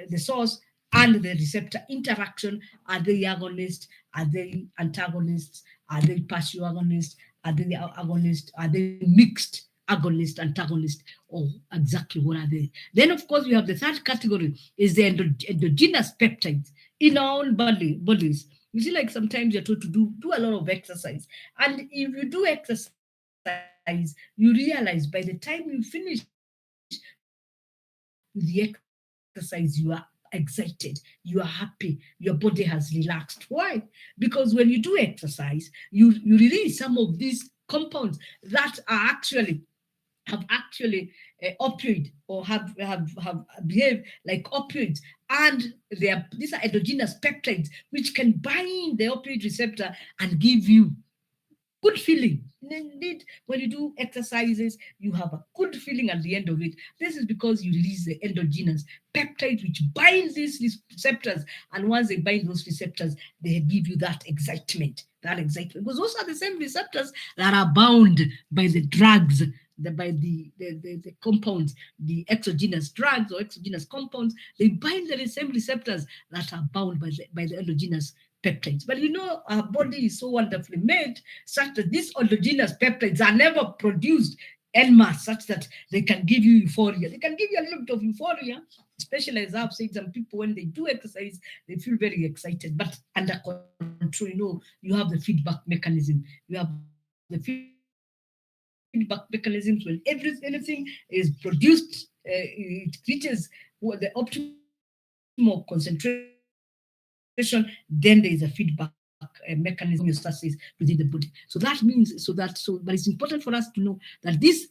Speaker 1: the source and the receptor interaction. Are they agonists? Are they antagonists? Are they partial agonists? Are they agonists? Are they mixed agonist, antagonist, or exactly what are they? Then, of course, we have the third category is the endogenous peptides in our own bodies. You see, like sometimes you're told to do a lot of exercise, and if you do exercise, you realize by the time you finish with the exercise, you are excited, you are happy, your body has relaxed. Why? Because when you do exercise, you release some of these compounds that are have actually opioid or have behave like opioids, and these are endogenous peptides which can bind the opioid receptor and give you good feeling. Indeed, when you do exercises, you have a good feeling at the end of it. This is because you release the endogenous peptides which bind these receptors. And once they bind those receptors, they give you that excitement. That excitement. Because those are the same receptors that are bound by the drugs, by the compounds, the exogenous drugs or exogenous compounds. They bind the same receptors that are bound by the endogenous peptides. But you know, our body is so wonderfully made such that these endogenous peptides are never produced en masse such that they can give you euphoria. They can give you a little bit of euphoria, especially as I've said, some people, when they do exercise, they feel very excited, but under control. You have the feedback mechanism. You have the feedback mechanisms when anything is produced, it reaches the optimal concentration, then there is a feedback mechanism within the body. So that means but it's important for us to know that these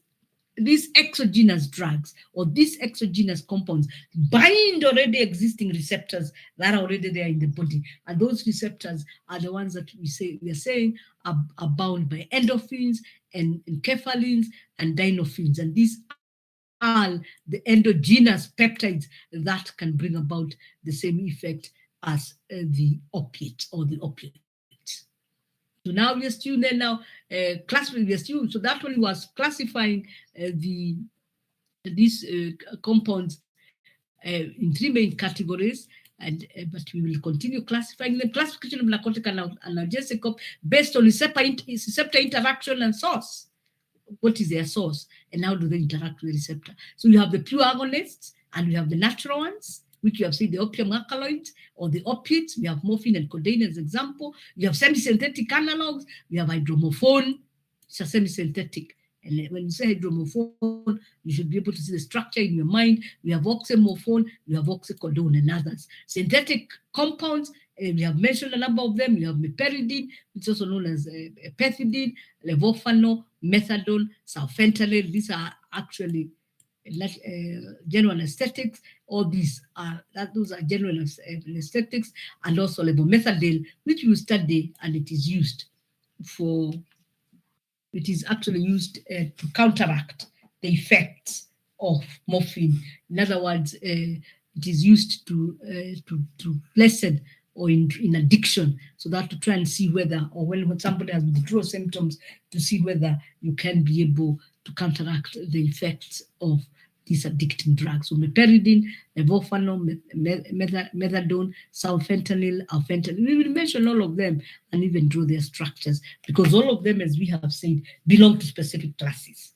Speaker 1: exogenous drugs or these exogenous compounds bind already existing receptors that are already there in the body, and those receptors are the ones that we are saying are bound by endorphins and enkephalins and dynorphins, and these are the endogenous peptides that can bring about the same effect as the opiate or the opiates. So now we are still there now, classifying. We are still, so that one was classifying these compounds in three main categories, and but we will continue classifying them. Classification of narcotic and analgesic based on receptor interaction and source. What is their source and how do they interact with the receptor? So you have the pure agonists and we have the natural ones, which you have seen the opium alkaloids or the opiates. We have morphine and codeine as example. You have semi-synthetic analogs. We have hydromorphone. It's a semi-synthetic. And when you say hydromorphone, you should be able to see the structure in your mind. We have oxymorphone, we have oxycodone and others. Synthetic compounds, we have mentioned a number of them. We have meperidine, which is also known as pethidine, levofano, methadone, sulfentanyl. These are actually general anesthetics. All these are those are general anesthetics, and also levomethadone, which we study, and it is actually used to counteract the effects of morphine. In other words, it is used to lessen or in addiction, so that to try and see whether, or when somebody has withdrawal symptoms, to see whether you can be able to counteract the effects of these addicting drugs. So meperidine, levofano, methadone, sulfentanyl, alfentanyl. We will mention all of them and even draw their structures, because all of them, as we have said, belong to specific classes.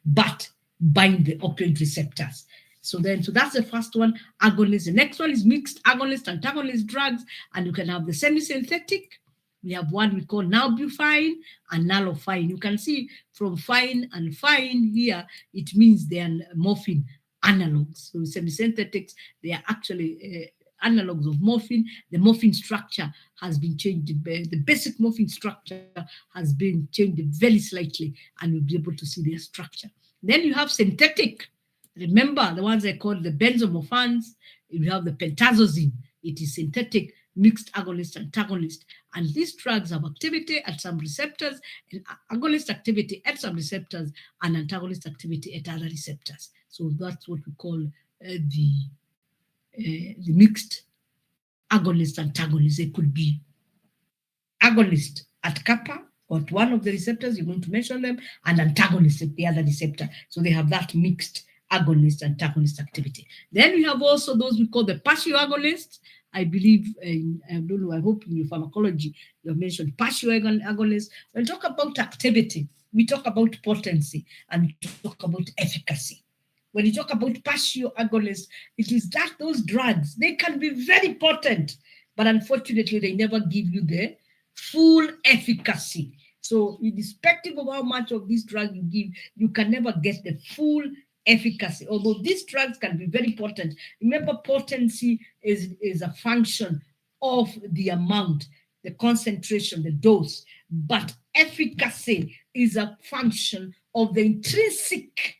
Speaker 1: But bind the opioid receptors. So that's the first one, agonist. The next one is mixed agonist, antagonist drugs, and you can have the semi-synthetic. We have one we call nalbuphine and naloxone. You can see from fine and fine here, it means they are morphine analogs. So semi-synthetics, they are actually analogs of morphine. The morphine structure has been changed. The basic morphine structure has been changed very slightly, and you'll be able to see their structure. Then you have synthetic. Remember the ones I call the benzomorphins. You have the pentazocine. It is synthetic, mixed agonist, antagonist. And these drugs have activity at some receptors, and agonist activity at some receptors, and antagonist activity at other receptors. So that's what we call the the mixed agonist antagonist. They could be agonist at kappa or at one of the receptors, you're going to mention them, and antagonist at the other receptor. So they have that mixed agonist antagonist activity. Then we have also those we call the partial agonists. I believe, I don't know, I hope in your pharmacology you have mentioned partial agonists. When we talk about activity, we talk about potency and we talk about efficacy. When you talk about partial agonists, it is that those drugs, they can be very potent, but unfortunately, they never give you the full efficacy. So, irrespective of how much of this drug you give, you can never get the full efficacy. Although these drugs can be very potent. Remember, potency is a function of the amount, the concentration, the dose, but efficacy is a function of the intrinsic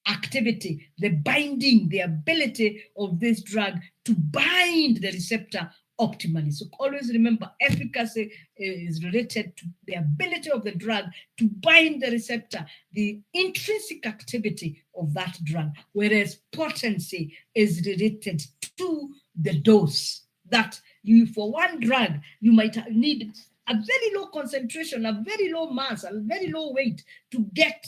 Speaker 1: activity, the binding, the ability of this drug to bind the receptor optimally. So always remember, efficacy is related to the ability of the drug to bind the receptor, the intrinsic activity of that drug, whereas potency is related to the dose. That you, for one drug, you might need a very low concentration, a very low mass, a very low weight to get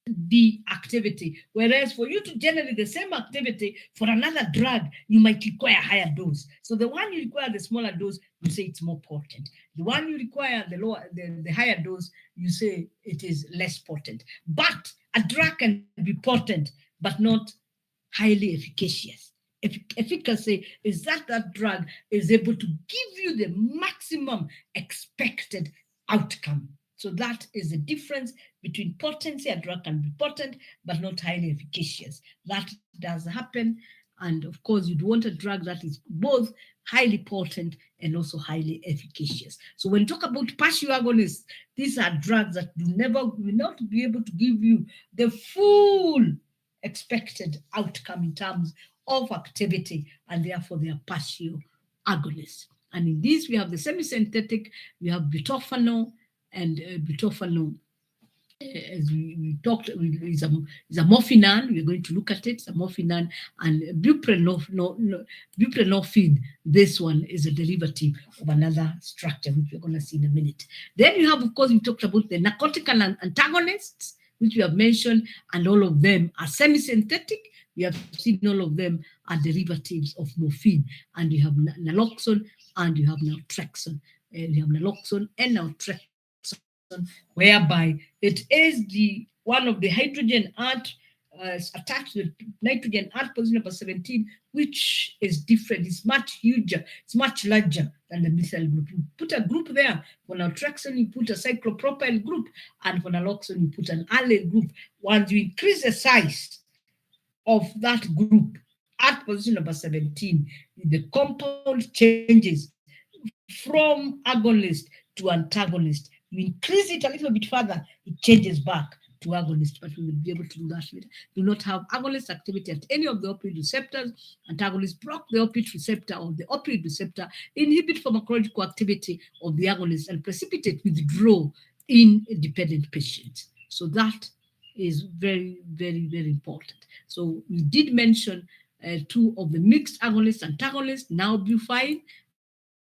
Speaker 1: the activity, whereas for you to generate the same activity for another drug, you might require a higher dose. So the one you require the smaller dose, you say it's more potent. The one you require the lower, the higher dose, you say it is less potent. But a drug can be potent, but not highly efficacious. Efficacy is that drug is able to give you the maximum expected outcome. So that is the difference between potency. A drug can be potent, but not highly efficacious. That does happen. And of course, you'd want a drug that is both highly potent and also highly efficacious. So when you talk about partial agonists, these are drugs that will not be able to give you the full expected outcome in terms of activity, and therefore they are partial agonists. And in these, we have the semi-synthetic, we have butorphanol, and butorphanol, as we talked, is a morphinan. We're going to look at it. It's a morphinan, and buprenorphine. This one is a derivative of another structure, which we're going to see in a minute. Then you have, of course, we talked about the narcotic antagonists, which we have mentioned, and all of them are semi-synthetic. We have seen all of them are derivatives of morphine, and you have naloxone and you have naltrexone. You have naloxone and naltrexone, whereby it is the one of the hydrogen art attached to the nitrogen art position number 17, which is different. It's much huger. It's much larger than the methyl group. You put a group there. For naltrexone, you put a cyclopropyl group, and for naloxone, you put an allyl group. Once you increase the size of that group at position number 17, the compound changes from agonist to antagonist. You increase it a little bit further, it changes back to agonist, but we will be able to do that later. Do not have agonist activity at any of the opioid receptors. Antagonists block the opioid receptor or the opioid receptor, inhibit pharmacological activity of the agonist, and precipitate withdrawal in dependent patients. So that is very, very, very important. So we did mention two of the mixed agonists, antagonists, now bufine,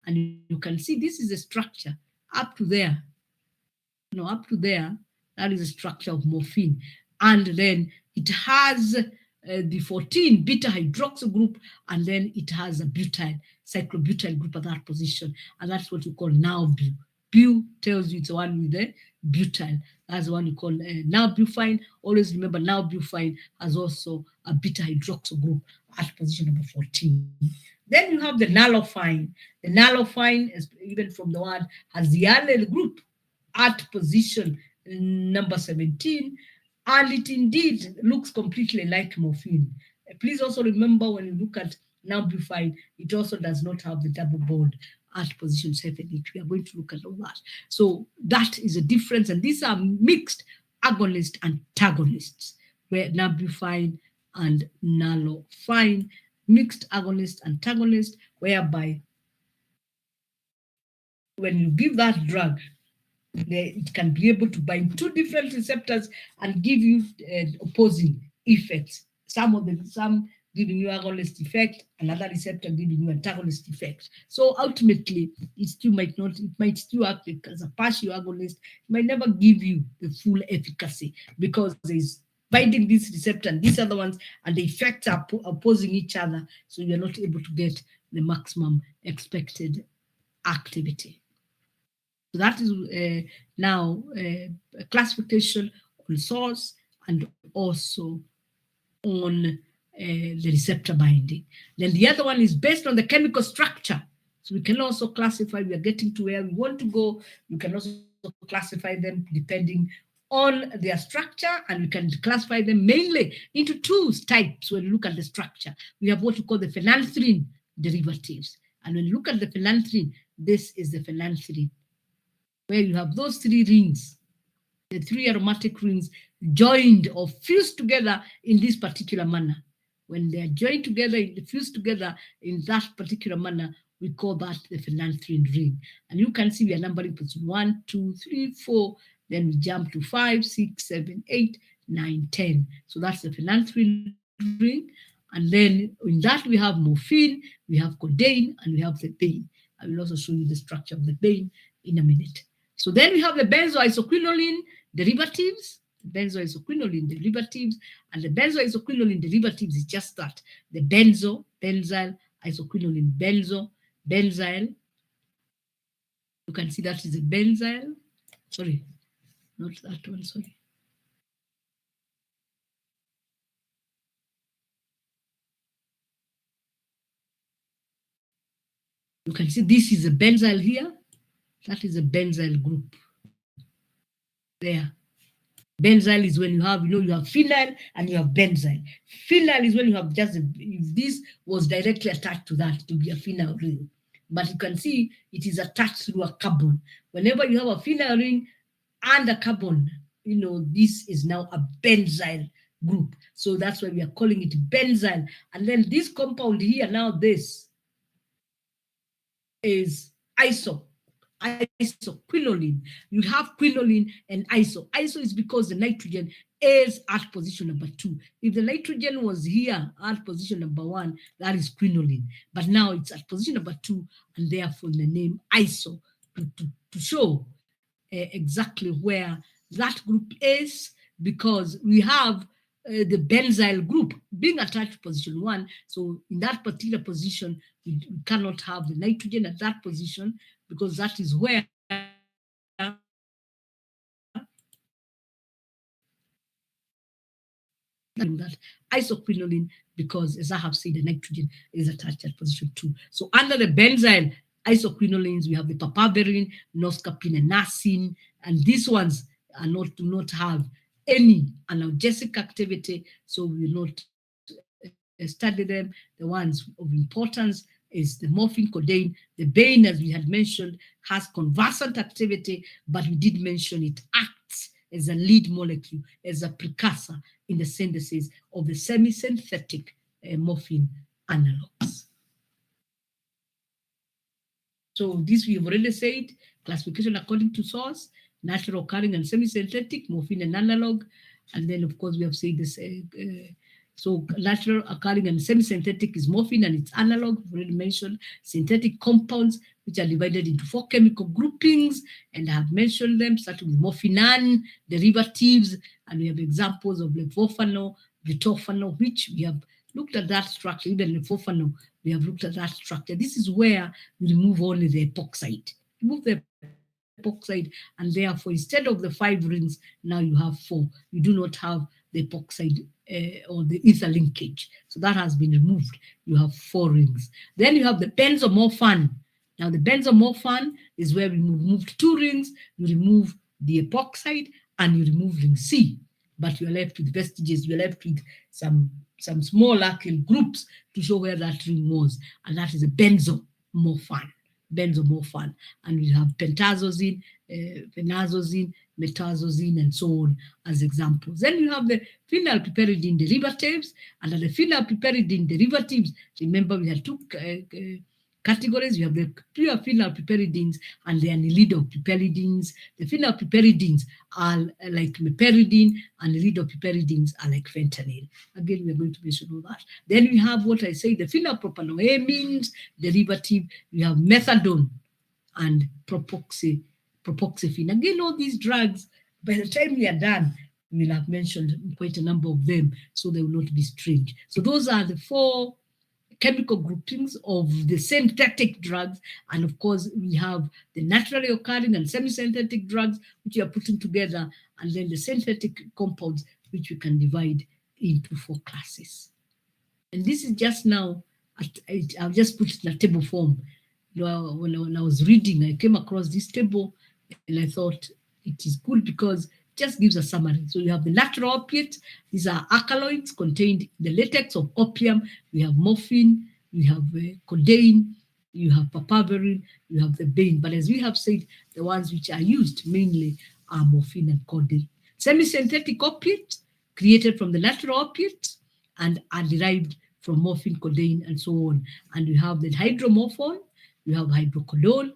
Speaker 1: and you can see this is a structure up to there. Up to there, that is a structure of morphine. And then it has the 14 beta hydroxyl group, and then it has a butyl, cyclobutyl group at that position. And that's what you call now bu. Bu tells you it's the one with the butyl. That's the one you call now bufine. Always remember now bufine has also a beta hydroxyl group at position number 14. Then you have the naloxone. The naloxone, is, even from the word, has the allyl group at position number 17, and it indeed looks completely like morphine. Please also remember, when you look at nalbuphine, it also does not have the double bond at position 7. We are going to look at all that. So that is a difference, and these are mixed agonist antagonists, where nalbuphine and naloxone, mixed agonist antagonist, whereby when you give that drug, it can be able to bind two different receptors and give you opposing effects. Some giving you agonist effect, another receptor giving you antagonist effect. So ultimately, it might still act as a partial agonist. It might never give you the full efficacy because there's binding this receptor and these other ones, and the effects are opposing each other. So you're not able to get the maximum expected activity. So that is now a classification on source and also on the receptor binding. Then the other one is based on the chemical structure. So we can also classify, we are getting to where we want to go. You can also classify them depending on their structure, and we can classify them mainly into two types when you look at the structure. We have what we call the phenanthrene derivatives. And when you look at the phenanthrene, this is the phenanthrene, where you have those three rings, the three aromatic rings joined or fused together in this particular manner. When they are joined together, fused together in that particular manner, we call that the phenanthrene ring. And you can see we are numbering position 1, 2, 3, 4. Then we jump to 5, 6, 7, 8, 9, 10. So that's the phenanthrene ring. And then in that we have morphine, we have codeine, and we have the bane. I will also show you the structure of the bane in a minute. So then we have the benzoisoquinoline derivatives, and the benzoisoquinoline derivatives is just that, the benzo, benzyl, isoquinoline, benzyl. You can see that is a benzyl. Sorry, not that one, sorry. You can see this is a benzyl here. That is a benzyl group. There. Benzyl is when you have, you have phenyl and you have benzyl. Phenyl is when you have just, if this was directly attached to that, to be a phenyl ring. But you can see it is attached through a carbon. Whenever you have a phenyl ring and a carbon, this is now a benzyl group. So that's why we are calling it benzyl. And then this compound here, now this is isoquinoline. You have quinoline and iso. Iso is because the nitrogen is at position number 2. If the nitrogen was here at position number 1, that is quinoline. But now it's at position number 2, and therefore the name iso to show exactly where that group is, because we have the benzyl group being attached to position 1. So in that particular position, we cannot have the nitrogen at that position, because that is where that isoquinoline, because as I have said, the nitrogen is attached at position 2. So under the benzyl isoquinolines, we have the papaverine, noscapine, and nasine, and these ones do not have any analgesic activity, so we will not study them. The ones of importance is the morphine, codeine. The bane, as we had mentioned, has conversant activity, but we did mention it acts as a lead molecule, as a precursor in the synthesis of the semi-synthetic morphine analogs. So this we have already said, classification according to source, natural occurring and semi-synthetic, morphine and analog. And then, of course, we have said this. So natural occurring and semi-synthetic is morphine and its analog, already mentioned. Synthetic compounds, which are divided into 4 chemical groupings, and I have mentioned them, starting with morphinan derivatives, and we have examples of levofano, butorphanol, which we have looked at that structure. Even levofano, we have looked at that structure. This is where we remove only the epoxide. Remove the epoxide, and therefore, instead of the 5 rings, now you have 4. You do not have the epoxide or the ether linkage. So that has been removed. You have 4 rings. Then you have the benzomorphan. Now the benzomorphan is where we removed 2 rings, you remove the epoxide, and you remove ring C. But you're left with vestiges, you're left with some small alkyl groups to show where that ring was. And that is a benzomorphan. And we have pentazosine, phenazosine, metazosine, and so on as examples. Then you have the phenylpiperidine derivatives. And the phenylpiperidine derivatives, remember we had 2 categories. We have the pure phenylpiperidines and the anilidopiperidines. The phenylpiperidines are like meperidine, and the lidopiperidines are like fentanyl. Again, we are going to mention all that. Then we have what I say, the phenylpropanoamines derivative. We have methadone and propoxyphene. Again, all these drugs, by the time we are done, we will have mentioned quite a number of them, so they will not be strange. So those are the 4 chemical groupings of the synthetic drugs. And of course, we have the naturally occurring and semi-synthetic drugs, which we are putting together, and then the synthetic compounds, which we can divide into 4 classes. And this is just now, I'll just put it in a table form. When I was reading, I came across this table and I thought it is good because it just gives a summary. So you have the natural opiates. These are alkaloids contained in the latex of opium. We have morphine, we have codeine, you have papaverine, you have the bane. But as we have said, the ones which are used mainly are morphine and codeine. Semi-synthetic opiates created from the natural opiates and are derived from morphine, codeine, and so on. And we have the hydromorphone, you have hydrocodone,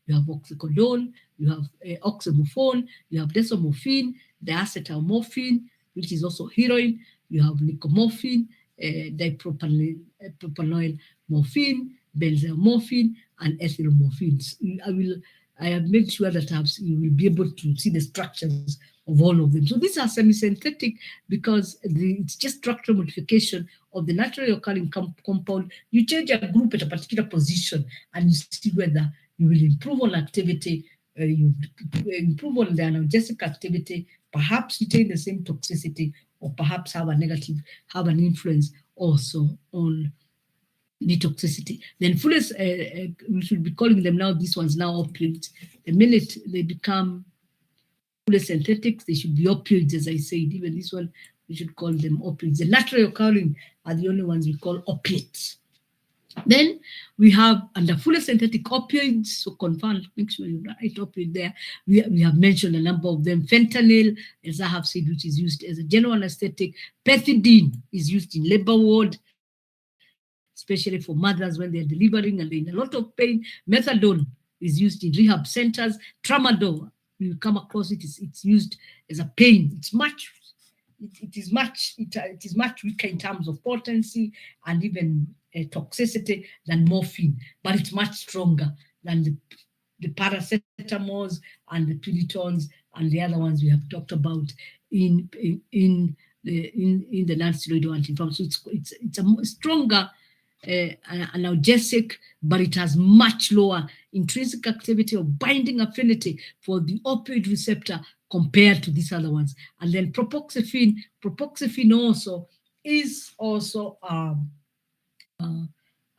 Speaker 1: you have oxycodone, you have oxymorphone, you have desomorphine, diacetylmorphine, which is also heroin, you have nicomorphine, dipropanoyl morphine, benzylmorphine, and ethylmorphine. I have made sure that you will be able to see the structures of all of them. So these are semi-synthetic because it's just structural modification of the naturally occurring compound. You change a group at a particular position and you see whether you will improve on activity, you improve on the analgesic activity, perhaps retain the same toxicity, or perhaps have an influence also on the toxicity. Then fullest, we should be calling them now, these ones now opioids. The minute they become fully synthetics, they should be opioids, as I said. Even this one, we should call them opioids. The naturally occurring are the only ones we call opiates. Then we have under fully synthetic opioids, so confirm, make sure you write opioid there. We have mentioned a number of them. Fentanyl, as I have said, which is used as a general anesthetic. Pethidine is used in labor ward, especially for mothers when they're delivering and they're in a lot of pain. Methadone is used in rehab centers. Tramadol, you come across it, it's used as a pain. It is much weaker in terms of potency and even toxicity than morphine, but it's much stronger than the paracetamols and the Piritons and the other ones we have talked about in the non-steroidal anti-inflammatory. So it's a stronger analgesic, but it has much lower intrinsic activity or binding affinity for the opioid receptor compared to these other ones. And then propoxyphene also is also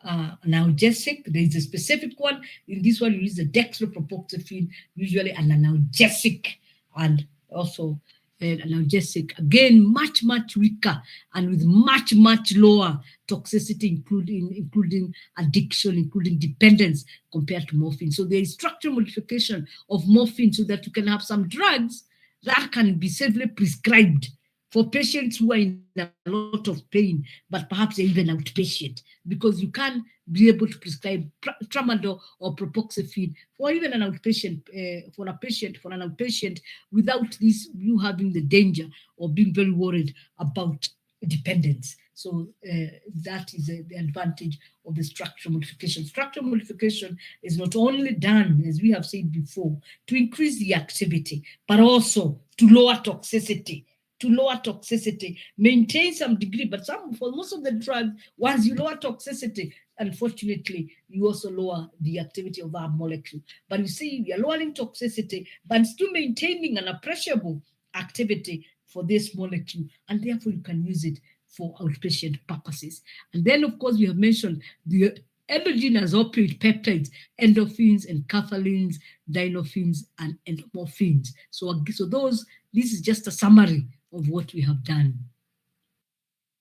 Speaker 1: analgesic. There is a specific one. In this one, you use the dextropropoxyphene, usually an analgesic, and also analgesic, again, much weaker and with much lower toxicity, including addiction, including dependence compared to morphine. So there is structural modification of morphine so that you can have some drugs that can be safely prescribed for patients who are in a lot of pain, but perhaps they're even outpatient, because you can't be able to prescribe tramadol or propoxyphene for even an outpatient, for an outpatient, without this, you having the danger or being very worried about dependence. So that is the advantage of the structural modification. Structural modification is not only done, as we have said before, to increase the activity, but also to lower toxicity. Maintain some degree, but for most of the drugs, once you lower toxicity, unfortunately, you also lower the activity of our molecule. But you see, we are lowering toxicity, but still maintaining an appreciable activity for this molecule, and therefore you can use it for outpatient purposes. And then, of course, we have mentioned the endogenous opioid peptides, endorphins and enkephalins, dynorphins and endomorphins. So this is just a summary of what we have done.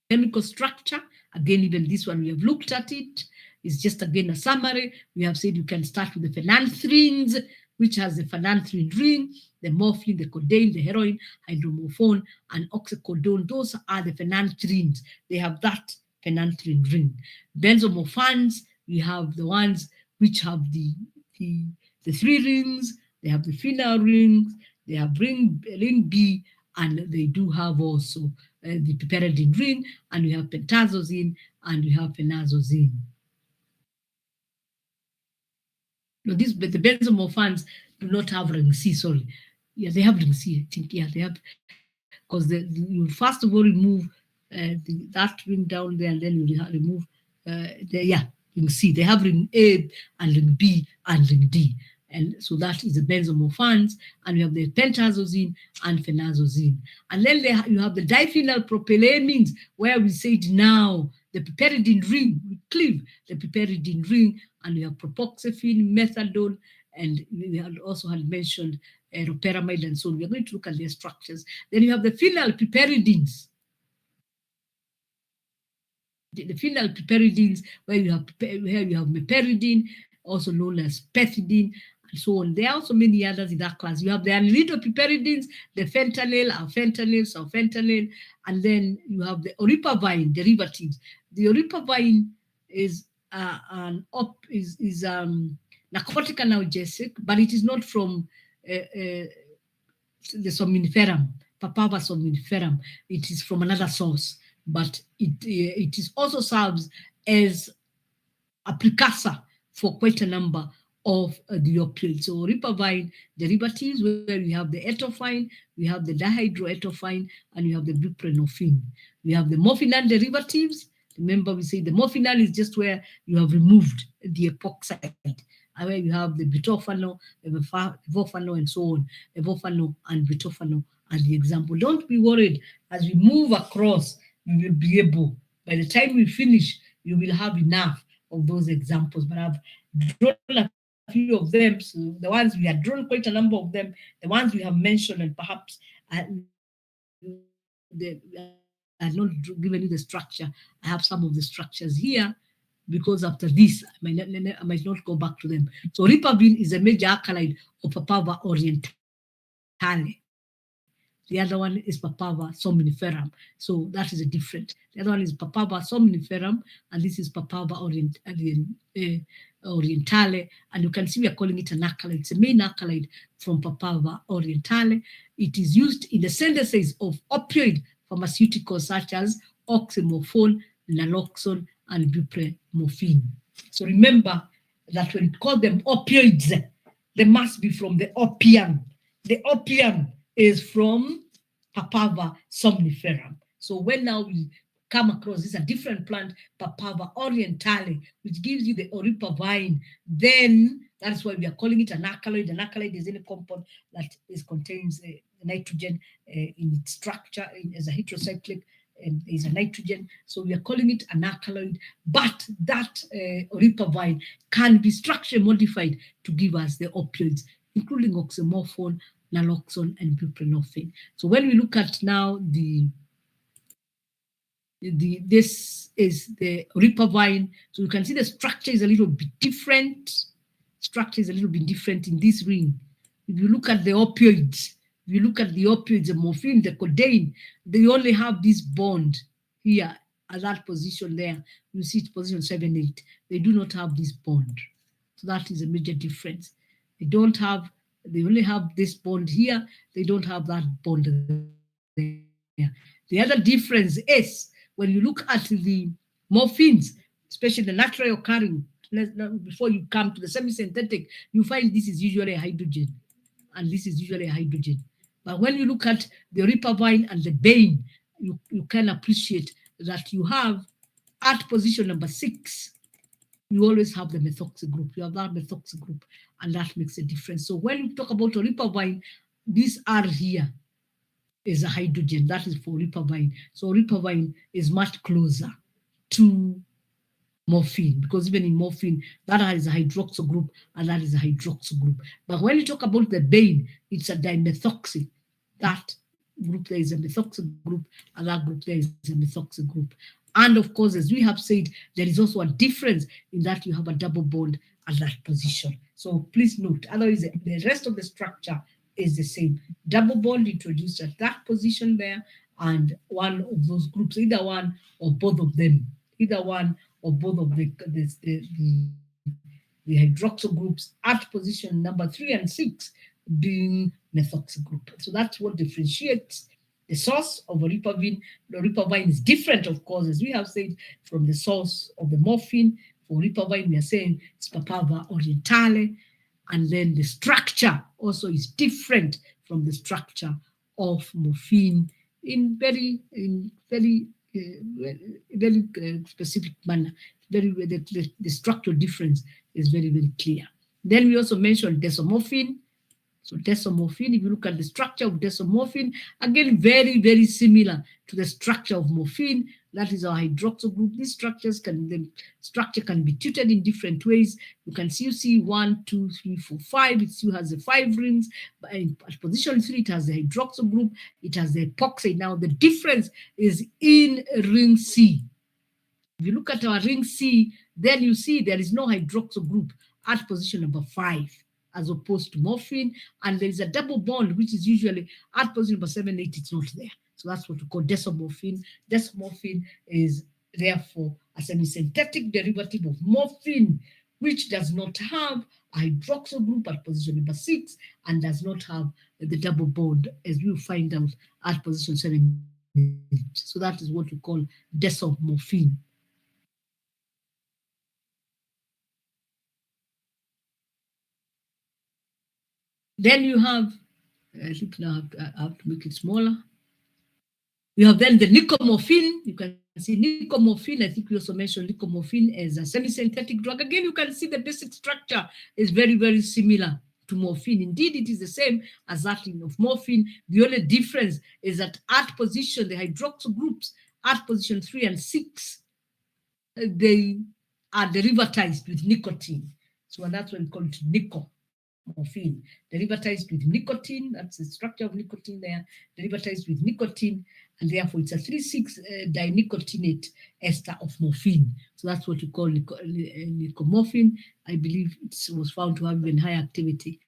Speaker 1: Chemical structure, again, even this one, we have looked at it. It's just, again, a summary. We have said you can start with the phenanthrines, which has the phenanthrene ring, the morphine, the codeine, the heroin, hydromorphone, and oxycodone. Those are the phenanthrenes. They have that phenanthrene ring. Benzomorphins, we have the ones which have the three rings, they have the phenyl rings, they have ring B, and they do have also the piperidine ring, and we have pentazosine, and we have phenazosine. No, but the benzomorphans do not have ring C, sorry. Yeah, they have ring C, I think. Yeah, they have, because you first of all remove that ring down there, and then you remove ring C. They have ring A and ring B and ring D. And so that is the benzomorphans, and we have the pentazosine and phenazosine. And then you have the diphenyl propylamines, where we said now the piperidine ring, we cleave the piperidine ring, and we have propoxyphene, methadone, and we had also mentioned loperamide and so on. We are going to look at their structures. Then you have the phenyl piperidines. The phenyl piperidines, where you have meperidine, also known as pethidine, and so on. There are also many others in that class. You have the anhydropiperidines, the fentanyl, sulfentanyl, and then you have the oripavine derivatives. The oripavine is narcotic analgesic, but it is not from the somniferum, Papaver somniferum. It is from another source, but it is also serves as a precursor for quite a number of the opioids. So oripavine derivatives, where we have the etofine, we have the dihydroetofine, and we have the buprenorphine. We have the morphinol derivatives. Remember, we say the morphinol is just where you have removed the epoxide, and where you have the butorphanol, the ivofano, and so on. Ivofano and butorphanol are the example. Don't be worried. As we move across, we will be able, by the time we finish, you will have enough of those examples. But I've drawn a few of them. So the ones we have drawn, quite a number of them, the ones we have mentioned, and perhaps I've not given you the structure. I have some of the structures here, because after this, I might not go back to them. So ripavine is a major alkaloid of Papaver orientale. The other one is Papaver somniferum. So that is a different. The other one is Papaver somniferum, and this is Papaver orientale. And you can see we are calling it an alkaloid. It's a main alkaloid from Papaver orientale. It is used in the synthesis of opioid pharmaceuticals such as oxymorphone, naloxone, and buprenorphine. So remember that when we call them opioids, they must be from the opium. The opium is from Papaver somniferum. So when now we come across, this is a different plant, Papaver orientale, which gives you the oripavine, then that's why we are calling it an alkaloid. An alkaloid is any compound that contains nitrogen in its structure as a heterocyclic, and is a nitrogen. So we are calling it an alkaloid, but that oripavine can be structure modified to give us the opioids, including oxymorphone, naloxone, and buprenorphine. So when we look at now this is the oripavine. So you can see the structure is a little bit different. Structure is a little bit different in this ring. If you look at the opioids, the morphine, the codeine, they only have this bond here at that position there. You see it's position 7, 8. They do not have this bond. So that is a major difference. They only have this bond here. They don't have that bond there. The other difference is when you look at the morphines, especially the naturally occurring, before you come to the semi-synthetic, you find this is usually a hydrogen, and this is usually a hydrogen. But when you look at the oripavine and the bane, you can appreciate that you have at position number 6, you always have the methoxy group. You have that methoxy group, and that makes a difference. So when we talk about oripavine, this R here is a hydrogen. That is for oripavine. So oripavine is much closer to morphine, because even in morphine, that is a hydroxyl group and that is a hydroxyl group. But when you talk about the bane, it's a dimethoxy. That group there is a methoxy group, and that group there is a methoxy group. And of course, as we have said, there is also a difference in that you have a double bond at that position. So please note, otherwise the rest of the structure is the same. Double bond introduced at that position there, and one of those groups, either one or both of them, either one of both of the hydroxyl groups at position number 3 and 6 being methoxy group. So that's what differentiates the source of ribavirin. The ribavirin is different, of course, as we have said, from the source of the morphine. For ribavirin, we are saying it's Papaver orientale, and then the structure also is different from the structure of morphine in very specific manner. The structural difference is very clear. Then we also mentioned desomorphine. So desomorphine, if you look at the structure of desomorphine, again, very similar to the structure of morphine. That is our hydroxyl group. These structures the structure can be treated in different ways. You can see 1, 2, 3, 4, 5. It still has the 5 rings. But at position 3, it has the hydroxyl group. It has the epoxide. Now, the difference is in ring C. If you look at our ring C, then you see there is no hydroxyl group at position number 5, as opposed to morphine, and there is a double bond, which is usually at position number 7, 8, it's not there. So that's what we call desomorphine. Desomorphine is therefore a semi-synthetic derivative of morphine, which does not have a hydroxyl group at position number 6 and does not have the double bond, as we'll find out at position 7. So that is what we call desomorphine. Then you have, I think now I have to make it smaller. You have then the nicomorphine. You can see nicomorphine. I think we also mentioned nicomorphine as a semi-synthetic drug. Again, you can see the basic structure is very similar to morphine. Indeed, it is the same as that of morphine. The only difference is that at position, the hydroxyl groups at position 3 and 6, they are derivatized with nicotine. So that's why we call it nicomorphine. Derivatized with nicotine, that's the structure of nicotine there, derivatized with nicotine, and therefore it's a 3,6-dinicotinate ester of morphine. So that's what we call nicomorphine. I believe it was found to have even higher activity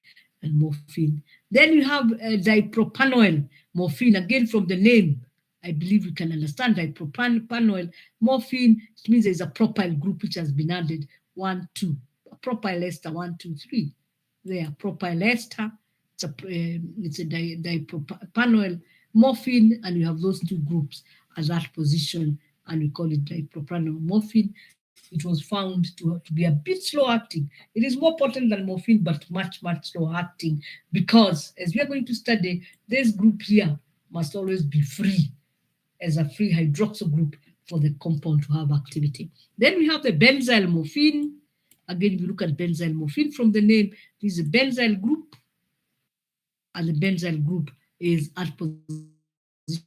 Speaker 1: than morphine. Then you have dipropanoyl morphine. Again, from the name, I believe you can understand dipropanoyl morphine. It means there's a propyl group which has been added, 1, 2, propyl ester 1, 2, 3. There, propyl ester. It's a dipropanoyl morphine, and you have those two groups at that position, and we call it dipropanoyl morphine. It was found to be a bit slow acting. It is more potent than morphine, but much slow acting, because as we are going to study, this group here must always be free, as a free hydroxyl group for the compound to have activity. Then we have the benzyl morphine. Again, if you look at benzyl morphine from the name, this is a benzyl group, and the benzyl group is at position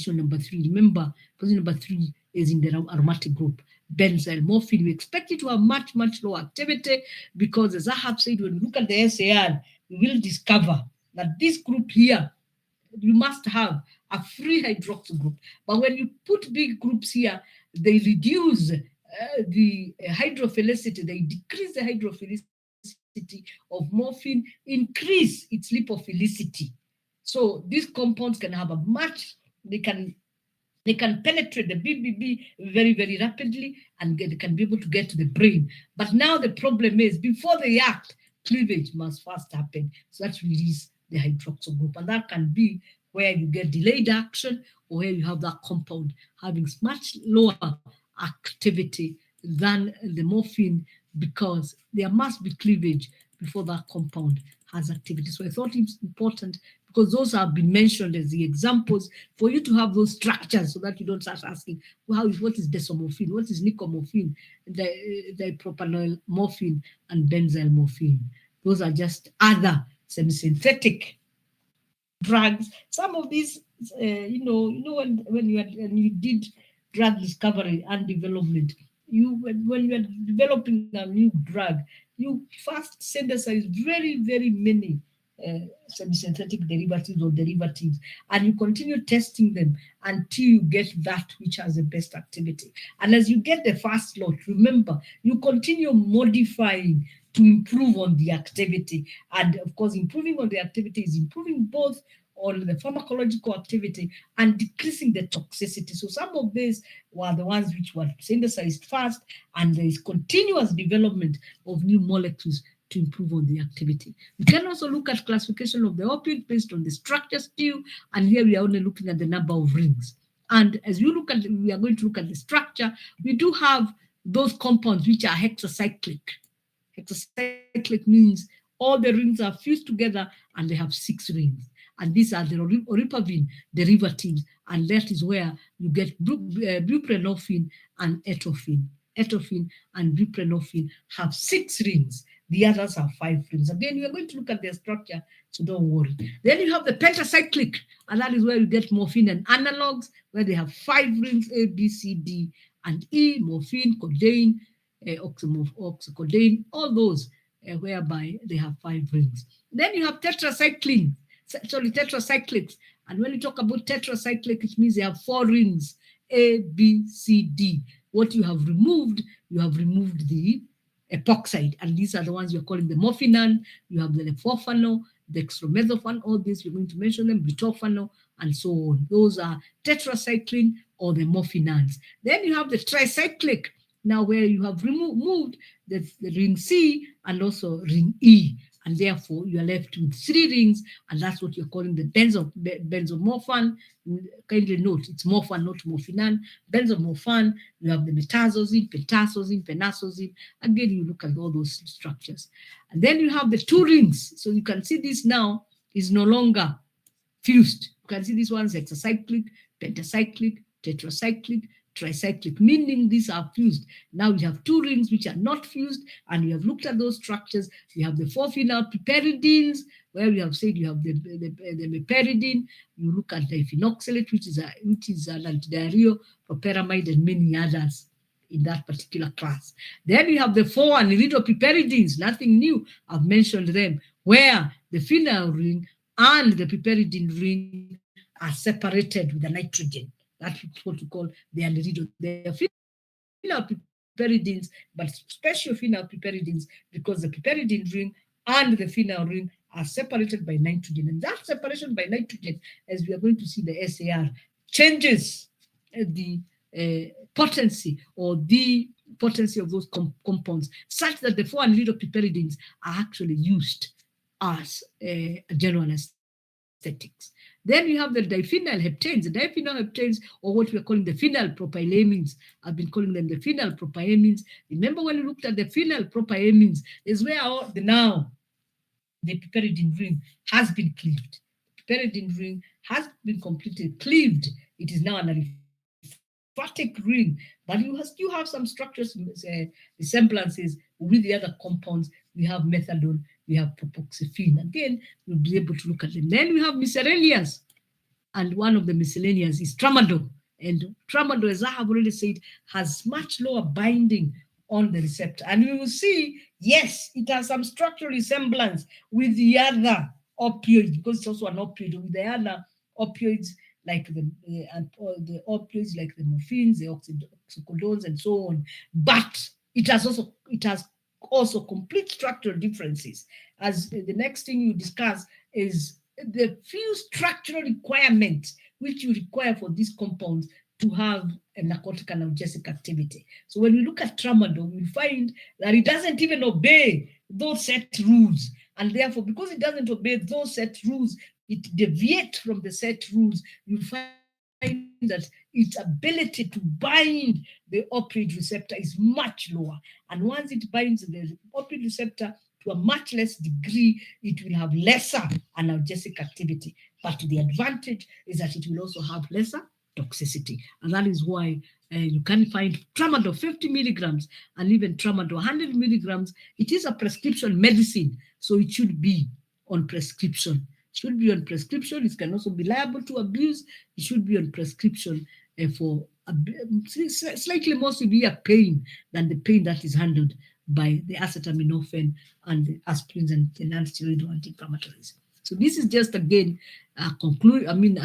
Speaker 1: number 3. Remember, position number 3 is in the aromatic group. Benzyl morphine, we expect it to have much lower activity, because as I have said, when we look at the SAR, we will discover that this group here, you must have a free hydroxyl group. But when you put big groups here, they reduce the hydrophilicity, they decrease the hydrophilicity of morphine, increase its lipophilicity. So these compounds can have they can penetrate the BBB very rapidly, and they can be able to get to the brain. But now the problem is, before they act, cleavage must first happen. So that release the hydroxyl group, and that can be where you get delayed action, or where you have that compound having much lower activity than the morphine, because there must be cleavage before that compound has activity. So I thought it's important, because those have been mentioned as the examples, for you to have those structures, so that you don't start asking, well, what is desomorphine, what is nicomorphine, dipropanoyl morphine, and benzyl morphine. Those are just other semi-synthetic drugs. Some of these, when you did drug discovery and development, when you are developing a new drug, you first synthesize very many semi-synthetic derivatives or derivatives, and you continue testing them until you get that which has the best activity. And as you get the first lot, remember, you continue modifying to improve on the activity. And of course, improving on the activity is improving both on the pharmacological activity and decreasing the toxicity. So some of these were the ones which were synthesized fast, and there is continuous development of new molecules to improve on the activity. We can also look at classification of the opioid based on the structures too, and here we are only looking at the number of rings. And as we look at, we are going to look at the structure. We do have those compounds which are hexacyclic. Hexacyclic means all the rings are fused together and they have 6 rings. And these are the oripavine derivatives, and that is where you get buprenorphine and atropine. Atropine and buprenorphine have 6 rings. The others have 5 rings. Again, we are going to look at their structure, so don't worry. Then you have the pentacyclic, and that is where you get morphine and analogs, where they have 5 rings, A, B, C, D, and E, morphine, codeine, oxycodeine, all those whereby they have 5 rings. Then you have tetracyclics, and when you talk about tetracyclic, it means they have 4 rings, A, B, C, D. What you have removed the epoxide, and these are the ones you're calling the morphinan. You have the lefophanol, dextromethorphan, all these, we're going to mention them, butorphanol, and so on. Those are tetracycline or the morphinans. Then you have the tricyclic, now where you have removed the ring C and also ring E, and therefore you are left with 3 rings, and that's what you're calling the benzomorphan. Kindly note, it's morphan, not morphinan. Benzomorphan, you have the metazosine, pentasosine, penasosine. Again, you look at all those structures. And then you have the 2 rings. So you can see this now is no longer fused. You can see this one's hexacyclic, pentacyclic, tetracyclic, tricyclic, meaning these are fused. Now we have 2 rings which are not fused, and we have looked at those structures. We have the 4-phenyl piperidines, where we have said you have the meperidine. You look at the phenoxylate, which is an antidiarrheal, properamide, and many others in that particular class. Then we have the 4-anhydropiperidines, nothing new. I've mentioned them, where the phenyl ring and the piperidine ring are separated with the nitrogen. That's what we call the anhydro. They are phenyl piperidines, but special phenyl piperidines, because the piperidine ring and the phenyl ring are separated by nitrogen. And that separation by nitrogen, as we are going to see the SAR, changes the potency or the potency of those compounds, such that the 4-anhydropiperidines are actually used as general anesthetics. Then we have the diphenylheptanes. The diphenylheptanes, or what we are calling the phenylpropylamines. I've been calling them the phenylpropylamines. Remember when we looked at the phenylpropylamines, is where now the piperidine ring has been cleaved. The piperidine ring has been completely cleaved. It is now an aliphatic ring, but you still have some structures, resemblances with the other compounds. We have methadone, we have propoxyphene. Again, we'll be able to look at them. Then we have miscellaneous, and one of the miscellaneous is tramadol. And tramadol, as I have already said, has much lower binding on the receptor. And we will see, yes, it has some structural resemblance with the other opioids, because it's also an opioid, with the other opioids like the opioids like the morphines, the oxycodones, and so on. But it has also complete structural differences. As the next thing you discuss is the few structural requirements which you require for these compounds to have a narcotic analgesic activity. So when we look at tramadol, we find that it doesn't even obey those set rules. And therefore, because it doesn't obey those set rules, it deviates from the set rules. You find that its ability to bind the opioid receptor is much lower. And once it binds the opioid receptor to a much less degree, it will have lesser analgesic activity. But the advantage is that it will also have lesser toxicity. And that is why you can find tramadol 50 milligrams and even tramadol 100 milligrams. It is a prescription medicine, so it should be on prescription. It should be on prescription. It can also be liable to abuse. It should be on prescription for slightly more severe pain than the pain that is handled by the acetaminophen and the aspirins and the non-steroidal anti-inflammatories. So this is just, again, a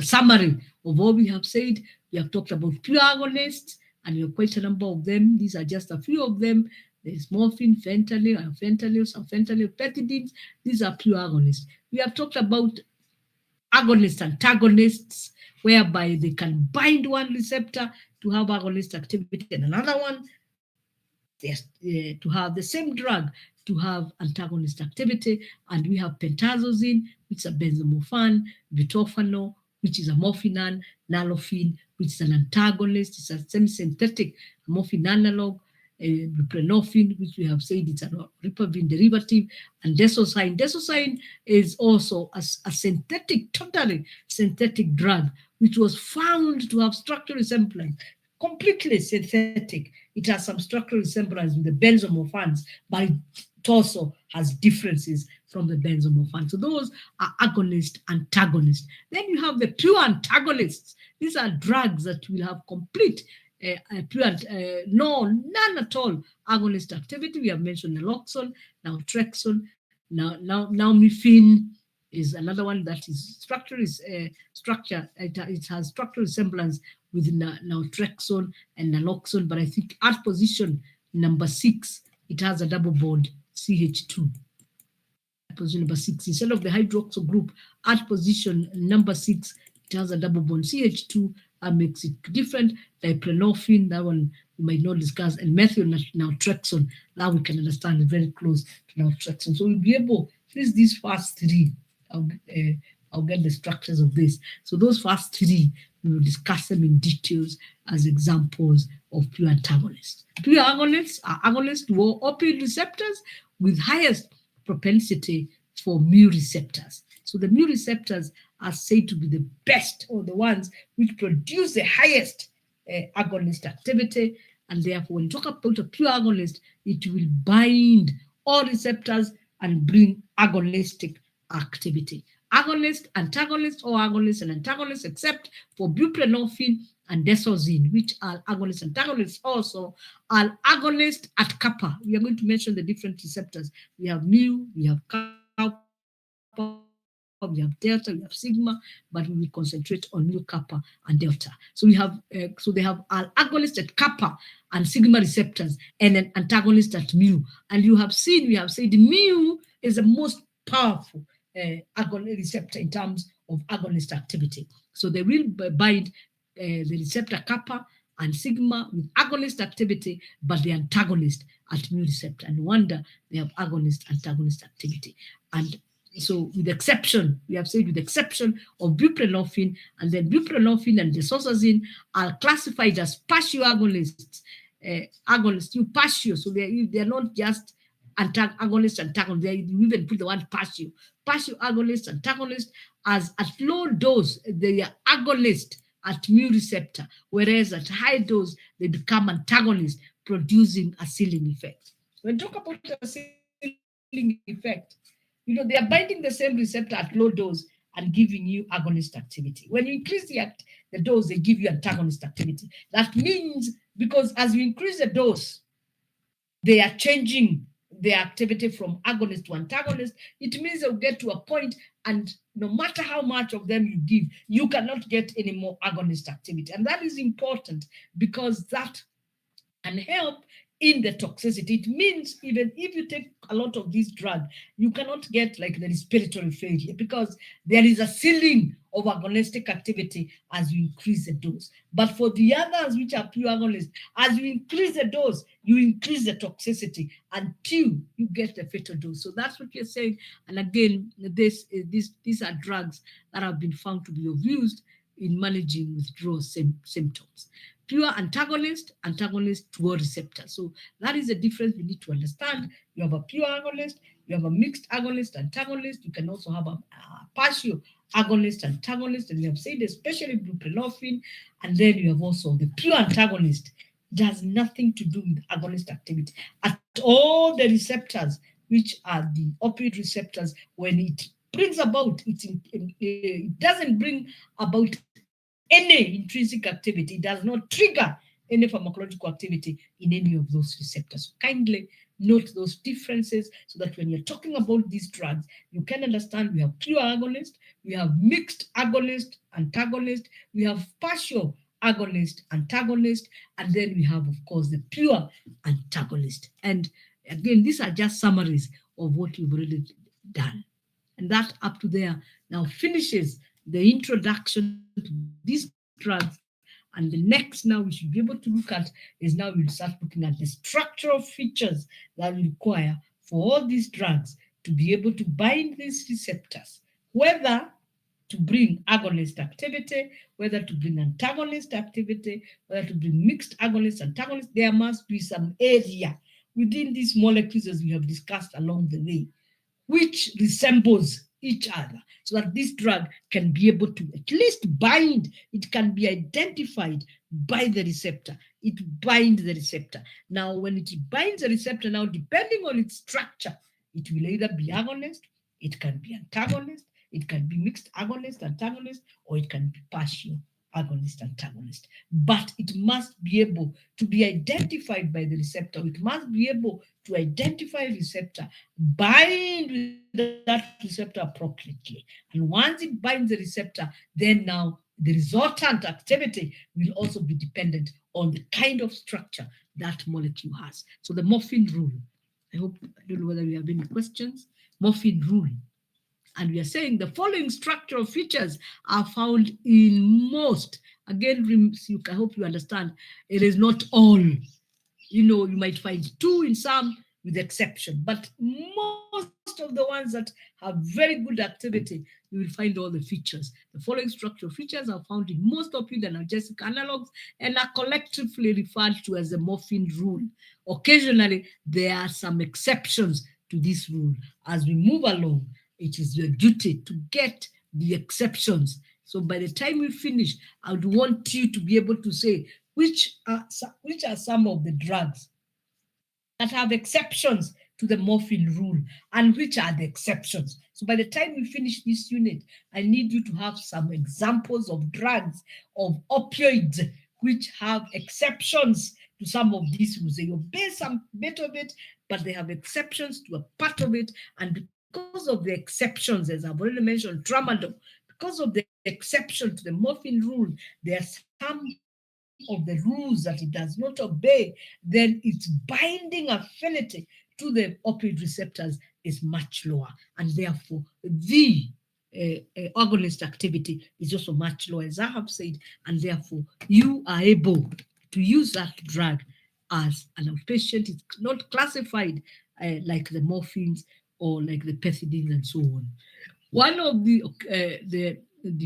Speaker 1: summary of what we have said. We have talked about pure agonists, and we have quite a number of them. These are just a few of them. There's morphine, fentanyl, some fentanyl, pethidines. These are pure agonists. We have talked about agonist antagonists, whereby they can bind one receptor to have agonist activity and another one to have the same drug to have antagonist activity. And we have pentazosine, which is a benzomorphan, butorphanol, which is a morphinan, nalorphine, which is an antagonist. It's a semi-synthetic morphine analog. Buprenorphine, which we have said it's a ribavirin derivative, and desosine. Desosine is also a synthetic, totally synthetic drug, which was found to have structural resemblance, completely synthetic. It has some structural resemblance with the benzomorphans, but it also has differences from the benzomorphan. So those are agonist, antagonist. Then you have the pure antagonists. These are drugs that will have complete pure, none at all agonist activity. We have mentioned naloxone, naltrexone, naumifene is another one that is structure. It has structural resemblance with naltrexone and naloxone, but I think at position number 6, it has a double bond CH2. Position number 6, instead of the hydroxyl group, at position number 6, it has a double bond CH2. Makes it different. Buprenorphine, that one we might not discuss, and methyl naltrexone. Now we can understand it very close to naltrexone. So we'll be able, since these first 3, I'll get the structures of this. So those first 3, we will discuss them in details as examples of pure antagonists. Pure agonists are agonists to opioid receptors with highest propensity for mu receptors. So the mu receptors are said to be the best, or the ones which produce the highest agonist activity. And therefore, when you talk about a pure agonist, it will bind all receptors and bring agonistic activity. Agonist, antagonist, or agonist and antagonist, except for buprenorphine and desosine, which are agonist antagonists also, are agonist at kappa. We are going to mention the different receptors. We have mu, we have kappa, we have delta, we have sigma, but we will concentrate on mu, kappa, and delta. So we have, so they have an agonist at kappa and sigma receptors, and an antagonist at mu. And you have seen, we have said mu is the most powerful agonist receptor in terms of agonist activity. So they will bind the receptor kappa and sigma with agonist activity, but the antagonist at mu receptor. And no wonder they have agonist antagonist activity. And so with exception, we have said with exception of buprenorphine, and then buprenorphine and desosazine are classified as partial agonists. Agonists, you partial, so they're not just agonist, antagonist. You even put the word partial. Partial agonist, antagonist, as at low dose, they are agonist at mu receptor, whereas at high dose, they become antagonist, producing a ceiling effect. When we talk about a ceiling effect, you know, they are binding the same receptor at low dose and giving you agonist activity. When you increase the dose, they give you antagonist activity. That means, because as you increase the dose, they are changing their activity from agonist to antagonist. It means they'll get to a point, and no matter how much of them you give, you cannot get any more agonist activity. And that is important, because that can help in the toxicity. It means even if you take a lot of this drug, you cannot get like the respiratory failure, because there is a ceiling of agonistic activity as you increase the dose. But for the others, which are pure agonists, as you increase the dose, you increase the toxicity until you get the fatal dose. So that's what you're saying. And again, these are drugs that have been found to be of use in managing withdrawal symptoms. Pure antagonist toward receptor. So that is the difference we need to understand. You have a pure agonist, you have a mixed agonist, antagonist. You can also have a partial agonist, antagonist, and we have said especially buprenorphine. And then you have also the pure antagonist. It has nothing to do with agonist activity. At all the receptors, which are the opioid receptors, when it brings about, it doesn't bring about any intrinsic activity. It does not trigger any pharmacological activity in any of those receptors. So kindly note those differences so that when you're talking about these drugs, you can understand we have pure agonist, we have mixed agonist, antagonist, we have partial agonist, antagonist, and then we have, of course, the pure antagonist. And again, these are just summaries of what we've already done. And that up to there now finishes the introduction to these drugs. And the next now we should be able to look at is now we'll start looking at the structural features that we require for all these drugs to be able to bind these receptors, whether to bring agonist activity, whether to bring antagonist activity, whether to bring mixed agonist antagonist. There must be some area within these molecules, as we have discussed along the way, which resembles each other, so that this drug can be able to at least bind. It can be identified by the receptor. It binds the receptor. Now, when it binds the receptor, now depending on its structure, it will either be agonist, it can be antagonist, it can be mixed agonist, antagonist, or it can be partial agonist, antagonist. But it must be able to be identified by the receptor. It must be able to identify a receptor, bind with that receptor appropriately. And once it binds the receptor, then now the resultant activity will also be dependent on the kind of structure that molecule has. So the morphine rule. I don't know whether we have any questions. Morphine rule. And we are saying the following structural features are found in most. Again, I hope you understand, it is not all. You might find two in some with exception, but most of the ones that have very good activity, you will find all the features. The following structural features are found in most opioid analgesic analogs and are collectively referred to as the morphine rule. Occasionally, there are some exceptions to this rule. As we move along, it is your duty to get the exceptions. So by the time we finish, I would want you to be able to say which are some of the drugs that have exceptions to the morphine rule and which are the exceptions. So by the time we finish this unit, I need you to have some examples of drugs, of opioids, which have exceptions to some of these rules. They obey some bit of it, but they have exceptions to a part of it. And because of the exceptions, as I've already mentioned, tramadol, because of the exception to the morphine rule, there are some of the rules that it does not obey, then its binding affinity to the opioid receptors is much lower. And therefore, the agonist activity is also much lower, as I have said. And therefore, you are able to use that drug as an outpatient. It's not classified like the morphines or like the pethidines and so on. One of the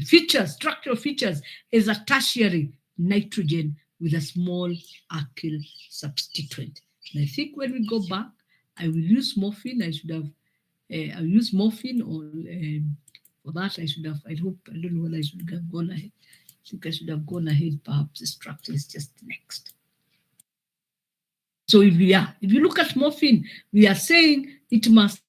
Speaker 1: features, structural features, is a tertiary nitrogen with a small alkyl substituent. And I think when we go back, I will use morphine. I should have, I'll use morphine, or for that I should have, I don't know whether I should have gone ahead. I think I should have gone ahead. Perhaps the structure is just next. So if you look at morphine, we are saying it must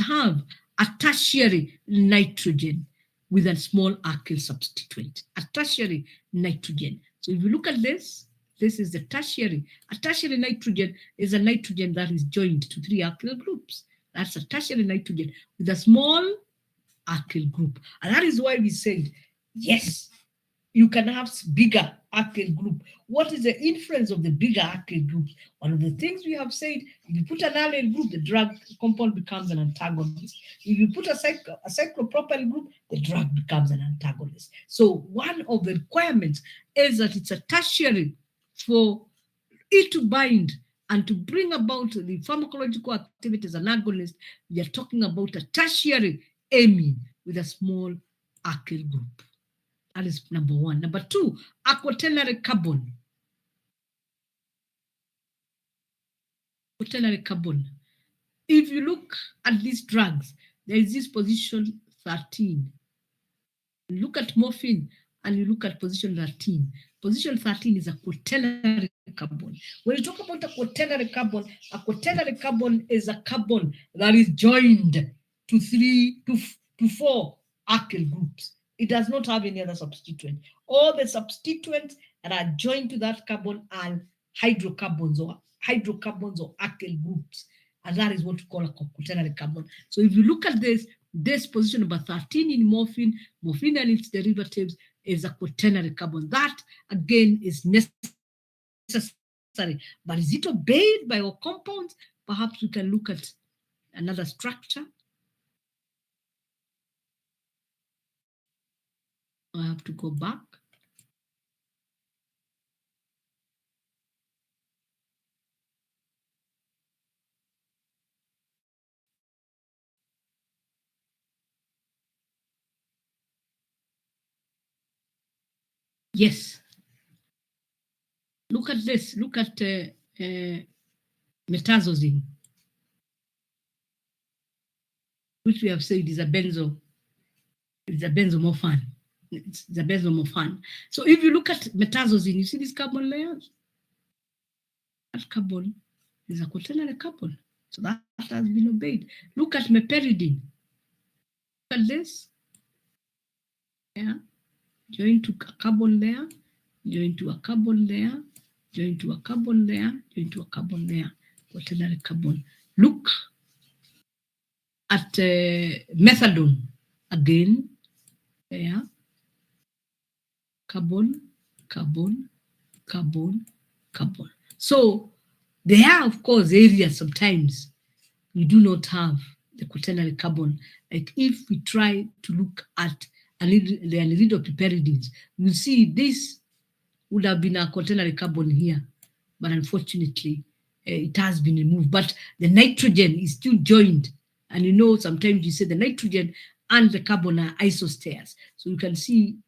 Speaker 1: have a tertiary nitrogen with a small alkyl substituent, a tertiary nitrogen. So if you look at this is the tertiary. A tertiary nitrogen is a nitrogen that is joined to three alkyl groups. That's a tertiary nitrogen with a small alkyl group. And that is why we said, yes, you can have bigger alkyl group. What is the influence of the bigger alkyl group? One of the things we have said, if you put an allyl group, the drug compound becomes an antagonist. If you put a cyclopropyl group, the drug becomes an antagonist. So one of the requirements is that it's a tertiary for it to bind and to bring about the pharmacological activity as an agonist. We are talking about a tertiary amine with a small alkyl group. That is number one. Number two, quaternary carbon. Quaternary carbon. If you look at these drugs, there is this position 13. You look at morphine and you look at position 13. Position 13 is a quaternary carbon. When you talk about a quaternary carbon is a carbon that is joined to four alkyl groups. It does not have any other substituent. All the substituents that are joined to that carbon are hydrocarbons or alkyl groups. And that is what we call a quaternary carbon. So if you look at this position number 13 in morphine and its derivatives is a quaternary carbon. That, again, is necessary. But is it obeyed by our compounds? Perhaps we can look at another structure. I have to go back. Yes. Look at this. Look at metazosine, which we have said is a benzomorphan. It's the benzomorphan. So if you look at metazosine, you see these carbon layers? That carbon is a quaternary carbon. So that has been obeyed. Look at meperidine. Look at this. Yeah. Join to a carbon layer, join to a carbon layer, join to a carbon layer, join to a carbon layer, quaternary carbon. Look at methadone again. Yeah. Carbon, carbon, carbon, carbon. So there are, of course, areas sometimes we do not have the quaternary carbon. Like if we try to look at the anhydropiperidines, you see this would have been a quaternary carbon here, but unfortunately, it has been removed. But the nitrogen is still joined. And you know, sometimes you say the nitrogen and the carbon are isosters. So you can see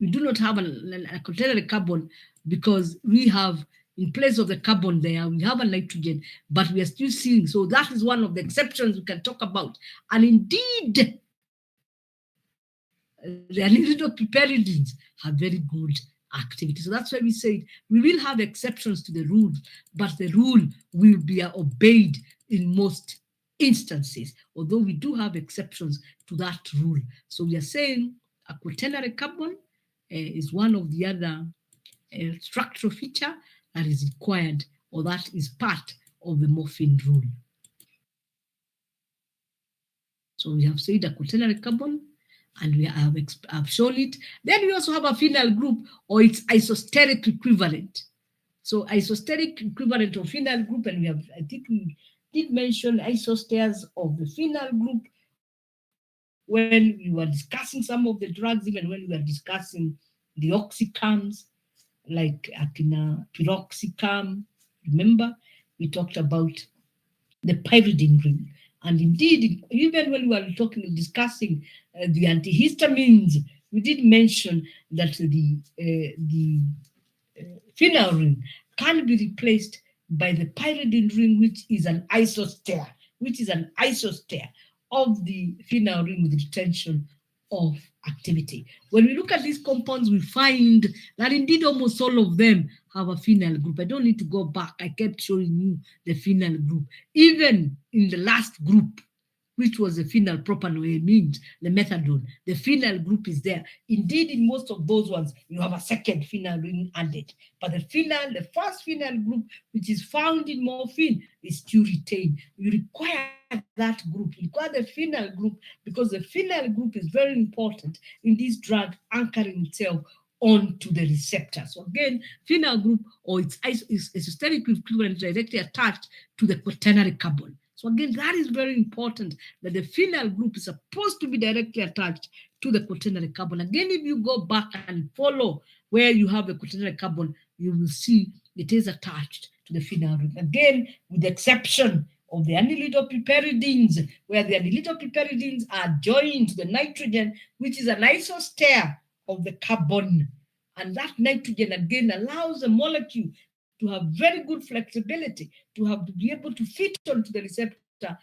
Speaker 1: we do not have a quaternary carbon because we have, in place of the carbon there, we have a nitrogen, but we are still seeing. So that is one of the exceptions we can talk about. And indeed, the anhydropiperidines have very good activity. So that's why we said we will have exceptions to the rule, but the rule will be obeyed in most instances, although we do have exceptions to that rule. So we are saying a quaternary carbon is one of the other structural feature that is required, or that is part of the morphine rule. So we have said a quaternary carbon, and we have shown it. Then we also have a phenyl group or its isosteric equivalent. So isosteric equivalent of phenyl group, and we have, I think we did mention isosters of the phenyl group when we were discussing some of the drugs, even when we were discussing the oxycams, like piroxicam. Remember, we talked about the pyridine ring. And indeed, even when we were discussing the antihistamines, we did mention that the phenyl ring can be replaced by the pyridine ring, which is an isoster, of the phenyl ring with retention of activity. When we look at these compounds, we find that indeed almost all of them have a phenyl group. I don't need to go back. I kept showing you the phenyl group. Even in the last group, which was the phenyl propanoamines, the methadone, the phenyl group is there. Indeed, in most of those ones, you have a second phenyl ring added. But the first phenyl group, which is found in morphine, is still retained. You require that group, you require the phenyl group, because the phenyl group is very important in this drug anchoring itself onto the receptor. So again, phenyl group or its isosteric equivalent directly attached to the quaternary carbon. So again, that is very important, that the phenyl group is supposed to be directly attached to the quaternary carbon. Again, if you go back and follow where you have the quaternary carbon, you will see it is attached to the phenyl group. Again, with the exception of the anhydropiperidines, where the anhydropiperidines are joined to the nitrogen, which is an isoster of the carbon. And that nitrogen again allows the molecule to have very good flexibility, to be able to fit onto the receptor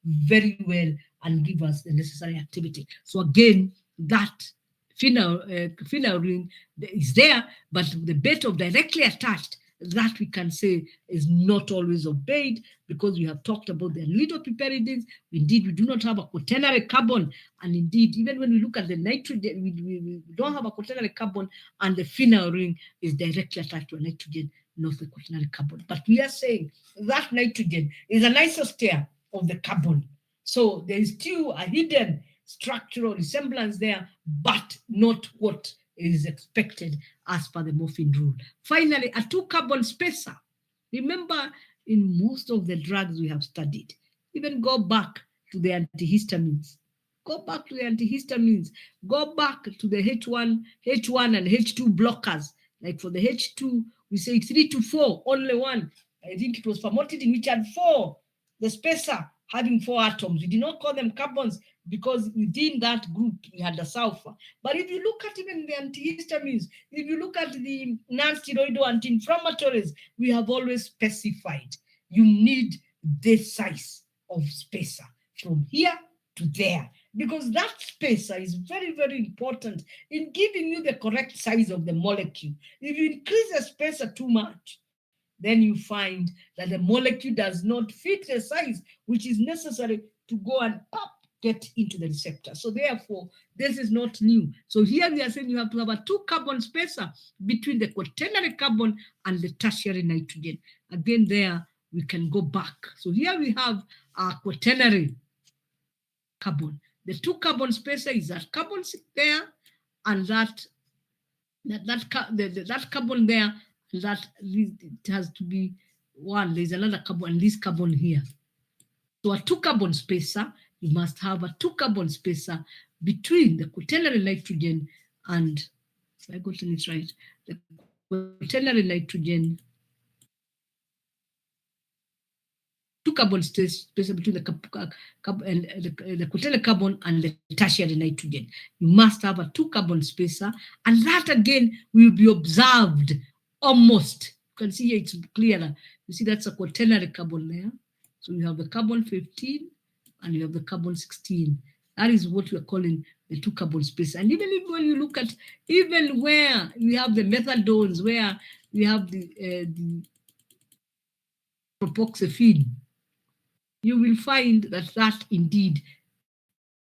Speaker 1: very well and give us the necessary activity. So again, that phenyl ring is there, but the bit of directly attached, that we can say is not always obeyed, because we have talked about the anhydropiperidines. Indeed, we do not have a quaternary carbon, and indeed, even when we look at the nitrogen, we don't have a quaternary carbon, and the phenyl ring is directly attached to a nitrogen, not the quaternary carbon. But we are saying that nitrogen is an isoster of the carbon. So there is still a hidden structural resemblance there, but not what is expected as per the morphine rule. Finally, a 2-carbon spacer. Remember, in most of the drugs we have studied, even go back to the antihistamines, Go back to the antihistamines. Go back to the H1 and H2 blockers. Like for the H2, we say 3 to 4, only one. I think it was famotidine, which had 4. The spacer having 4 atoms. We did not call them carbons because within that group we had the sulfur. But if you look at even the antihistamines, if you look at the non-steroidal anti-inflammatories, we have always specified you need this size of spacer from here to there, because that spacer is very, very important in giving you the correct size of the molecule. If you increase the spacer too much, then you find that the molecule does not fit the size which is necessary to go and get into the receptor. So therefore, this is not new. So here we are saying you have to have a 2-carbon spacer between the quaternary carbon and the tertiary nitrogen. Again, there we can go back. So here we have our quaternary carbon. The 2-carbon spacer is that carbon there, and that carbon there, that it has to be one. There's another carbon and this carbon here. So a 2-carbon spacer, you must have a 2-carbon spacer between the quaternary nitrogen and, if I got it right, the quaternary nitrogen, 2-carbon spacer between the quaternary carbon and the tertiary nitrogen. You must have a 2-carbon spacer, and that again will be observed almost. You can see here it's clearer. You see that's a quaternary carbon there. So you have the carbon 15 and you have the carbon 16. That is what we are calling the 2-carbon spacer. And even if when you look at, even where we have the methadones, where we have the propoxyphene, you will find that indeed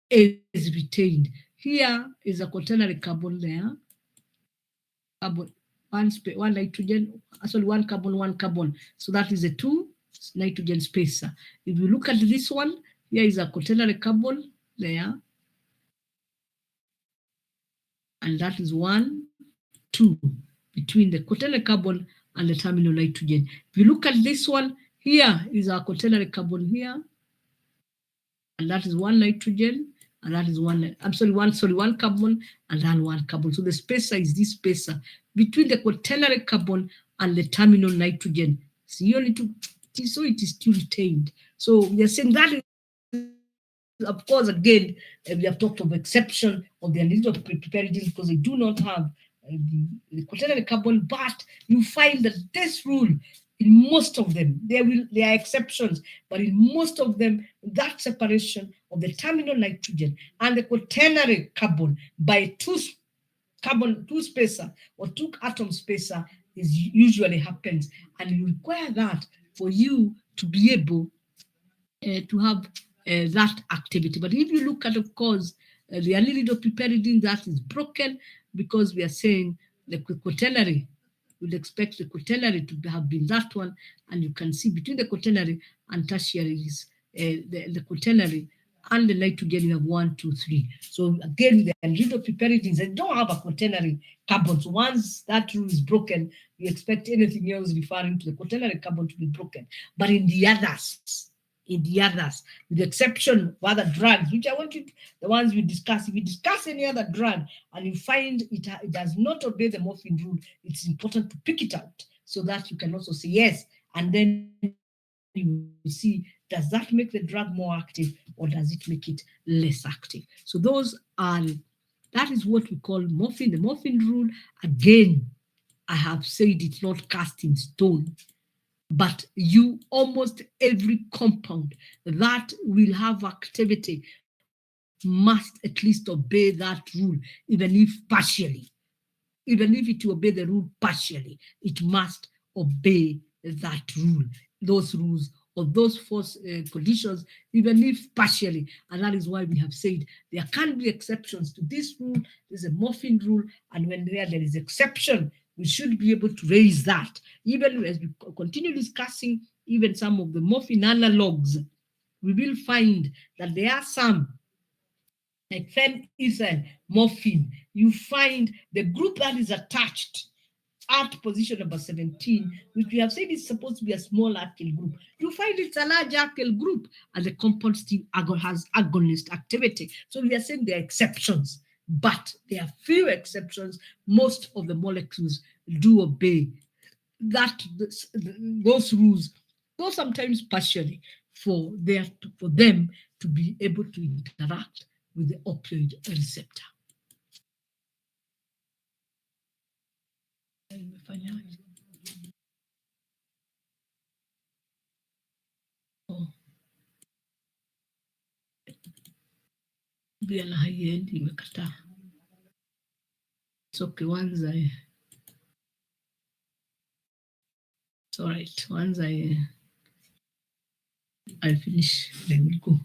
Speaker 1: is retained. Here is a quaternary carbon there. Carbon, one nitrogen, actually 1 carbon, 1 carbon. So that is a 2 nitrogen spacer. If you look at this one, here is a quaternary carbon there. And that is 1, 2 between the quaternary carbon and the terminal nitrogen. If you look at this one, here is our quaternary carbon here. And that is 1 nitrogen, and that is 1 carbon, and then 1 carbon. So the spacer is this spacer between the quaternary carbon and the terminal nitrogen. So you only to, so it is still retained. So we are saying that is, of course, again, we have talked of exception of the analysis of preparedness because they do not have the quaternary carbon, but you find that this rule, in most of them, there are exceptions, but in most of them, that separation of the terminal nitrogen and the quaternary carbon by 2 spacer or 2 atom spacer is usually happens, and you require that for you to be able to have that activity. But if you look at, of course, the allylidopiperidine, that is broken because we are saying the quaternary, we'd expect the quaternary to have been that one, and you can see between the quaternary and tertiary is the quaternary and the nitrogen, you have 1, 2, 3. So again, the allylidopiperidines, they don't have a quaternary carbon. So once that rule is broken, we expect anything else referring to the quaternary carbon to be broken. But in the others, with the exception of other drugs, which I want you, the ones we discuss, if you discuss any other drug and you find it does not obey the morphine rule, it's important to pick it out so that you can also say yes, and then you see, does that make the drug more active or does it make it less active? So that is what we call morphine. The morphine rule, again, I have said it's not cast in stone, but almost every compound that will have activity must at least obey that rule, even if partially. Even if it obey the rule partially, it must obey that rule, those rules or those force conditions, even if partially. And that is why we have said there can be exceptions to this rule. There's a morphine rule, and when there is exception, we should be able to raise that. Even as we continue discussing even some of the morphine analogs, we will find that there are some, like phenethyl morphine, you find the group that is attached at position number 17, which we have said is supposed to be a small alkyl group, you find it's a large alkyl group, and the compound still has agonist activity. So we are saying there are exceptions, but there are few exceptions. Most of the molecules do obey those rules, though sometimes partially, for them to be able to interact with the opioid receptor. Bila haiendi, imekataa. It's okay, once it's all right. Once I finish, then we'll go.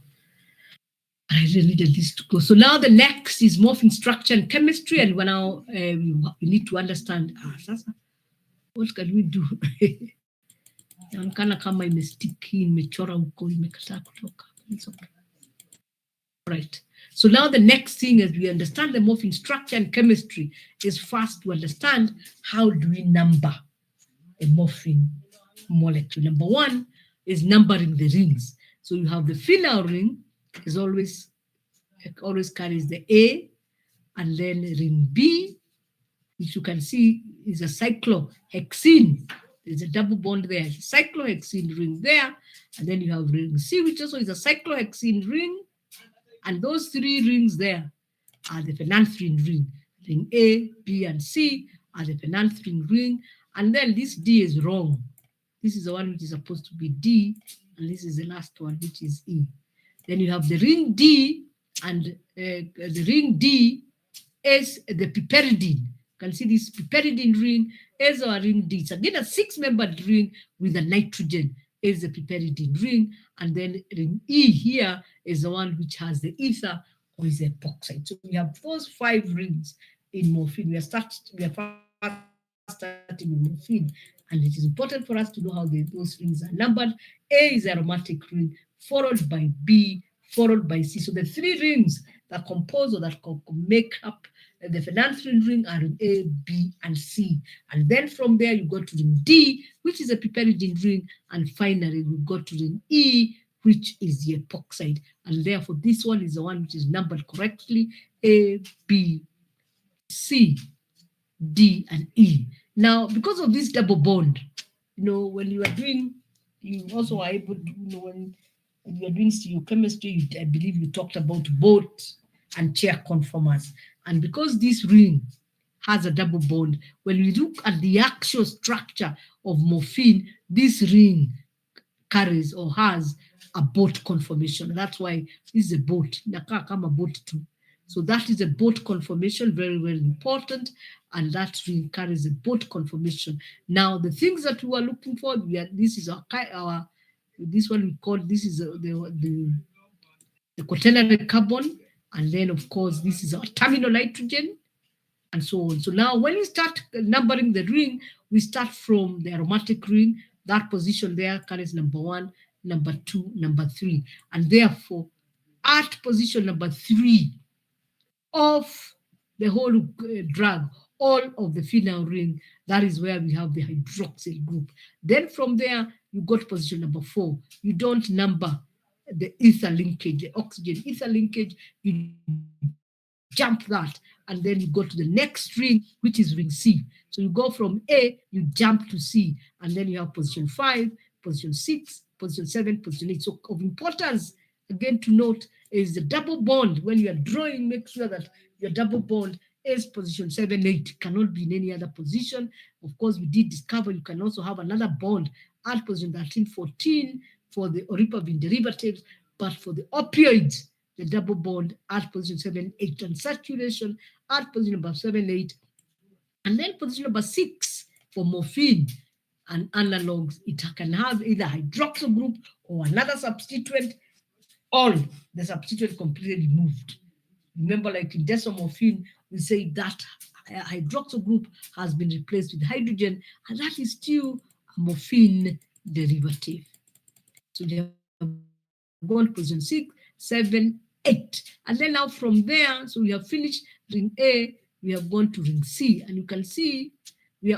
Speaker 1: I really needed this to go. So now the next is morphine structure and chemistry, and now we need to understand. What can we do? Inaonekana kama imestiki, imechora huko, imekataa kutoka. It's okay. Right. So now the next thing, as we understand the morphine structure and chemistry, is first to understand how do we number a morphine molecule. Number one is numbering the rings. So you have the phenyl ring is always carries the A, and then ring B, which you can see is a cyclohexene. There's a double bond there, cyclohexene ring there, and then you have ring C, which also is a cyclohexene ring, and those three rings there are the phenanthrene ring. Ring A, B, and C are the phenanthrene ring, and then this D is wrong. This is the one which is supposed to be D, and this is the last one, which is E. Then you have the ring D, and the ring D is the piperidine. You can see this piperidine ring is our ring D. It's again a 6-membered ring with a nitrogen is the piperidine ring, and then ring E here is the one which has the ether or is the epoxide. So we have those 5 rings in morphine. We are first starting with morphine, and it is important for us to know how those rings are numbered. A is aromatic ring, followed by B, followed by C. So the 3 rings that compose or that make up the phenanthrene ring are ring A, B, and C. And then from there you go to ring D, which is a piperidine ring, and finally we go to ring E, which is the epoxide. And therefore this one is the one which is numbered correctly: A, B, C, D, and E. Now, because of this double bond, when you are doing, you also are able to, when you are doing stereochemistry, I believe you talked about boat and chair conformers. And because this ring has a double bond, when we look at the actual structure of morphine, this ring carries or has a boat conformation. That's why this is a boat. Inakaa kama boat too. So that is a boat conformation, very, very important, and that ring carries a boat conformation. Now, the things that we are looking for, this is our this one we call, this is the quaternary carbon, and then of course this is our terminal nitrogen, and so on. So now when we start numbering the ring, we start from the aromatic ring. That position there carries number 1, number 2, number 3, and therefore at position number 3 of the whole drug, all of the phenyl ring, that is where we have the hydroxyl group. Then from there, you go to position number 4. You don't number the ether linkage, the oxygen ether linkage, you jump that, and then you go to the next ring, which is ring C. So you go from A, you jump to C, and then you have position 5, position 6, position 7, position 8. So of importance, again, to note is the double bond. When you are drawing, make sure that your double bond is position 7, 8. Cannot be in any other position. Of course, we did discover you can also have another bond at position 13, 14 for the oripavine derivatives, but for the opioids, the double bond at position 7, 8, and saturation at position number 7, 8. And then position number 6 for morphine and analogs, it can have either hydroxyl group or another substituent, all the substituent completely removed. Remember, like in desomorphine, we say that hydroxyl group has been replaced with hydrogen, and that is still a morphine derivative. So they have gone to position 6, 7, 8. And then now from there, so we have finished ring A, we have gone to ring C. And you can see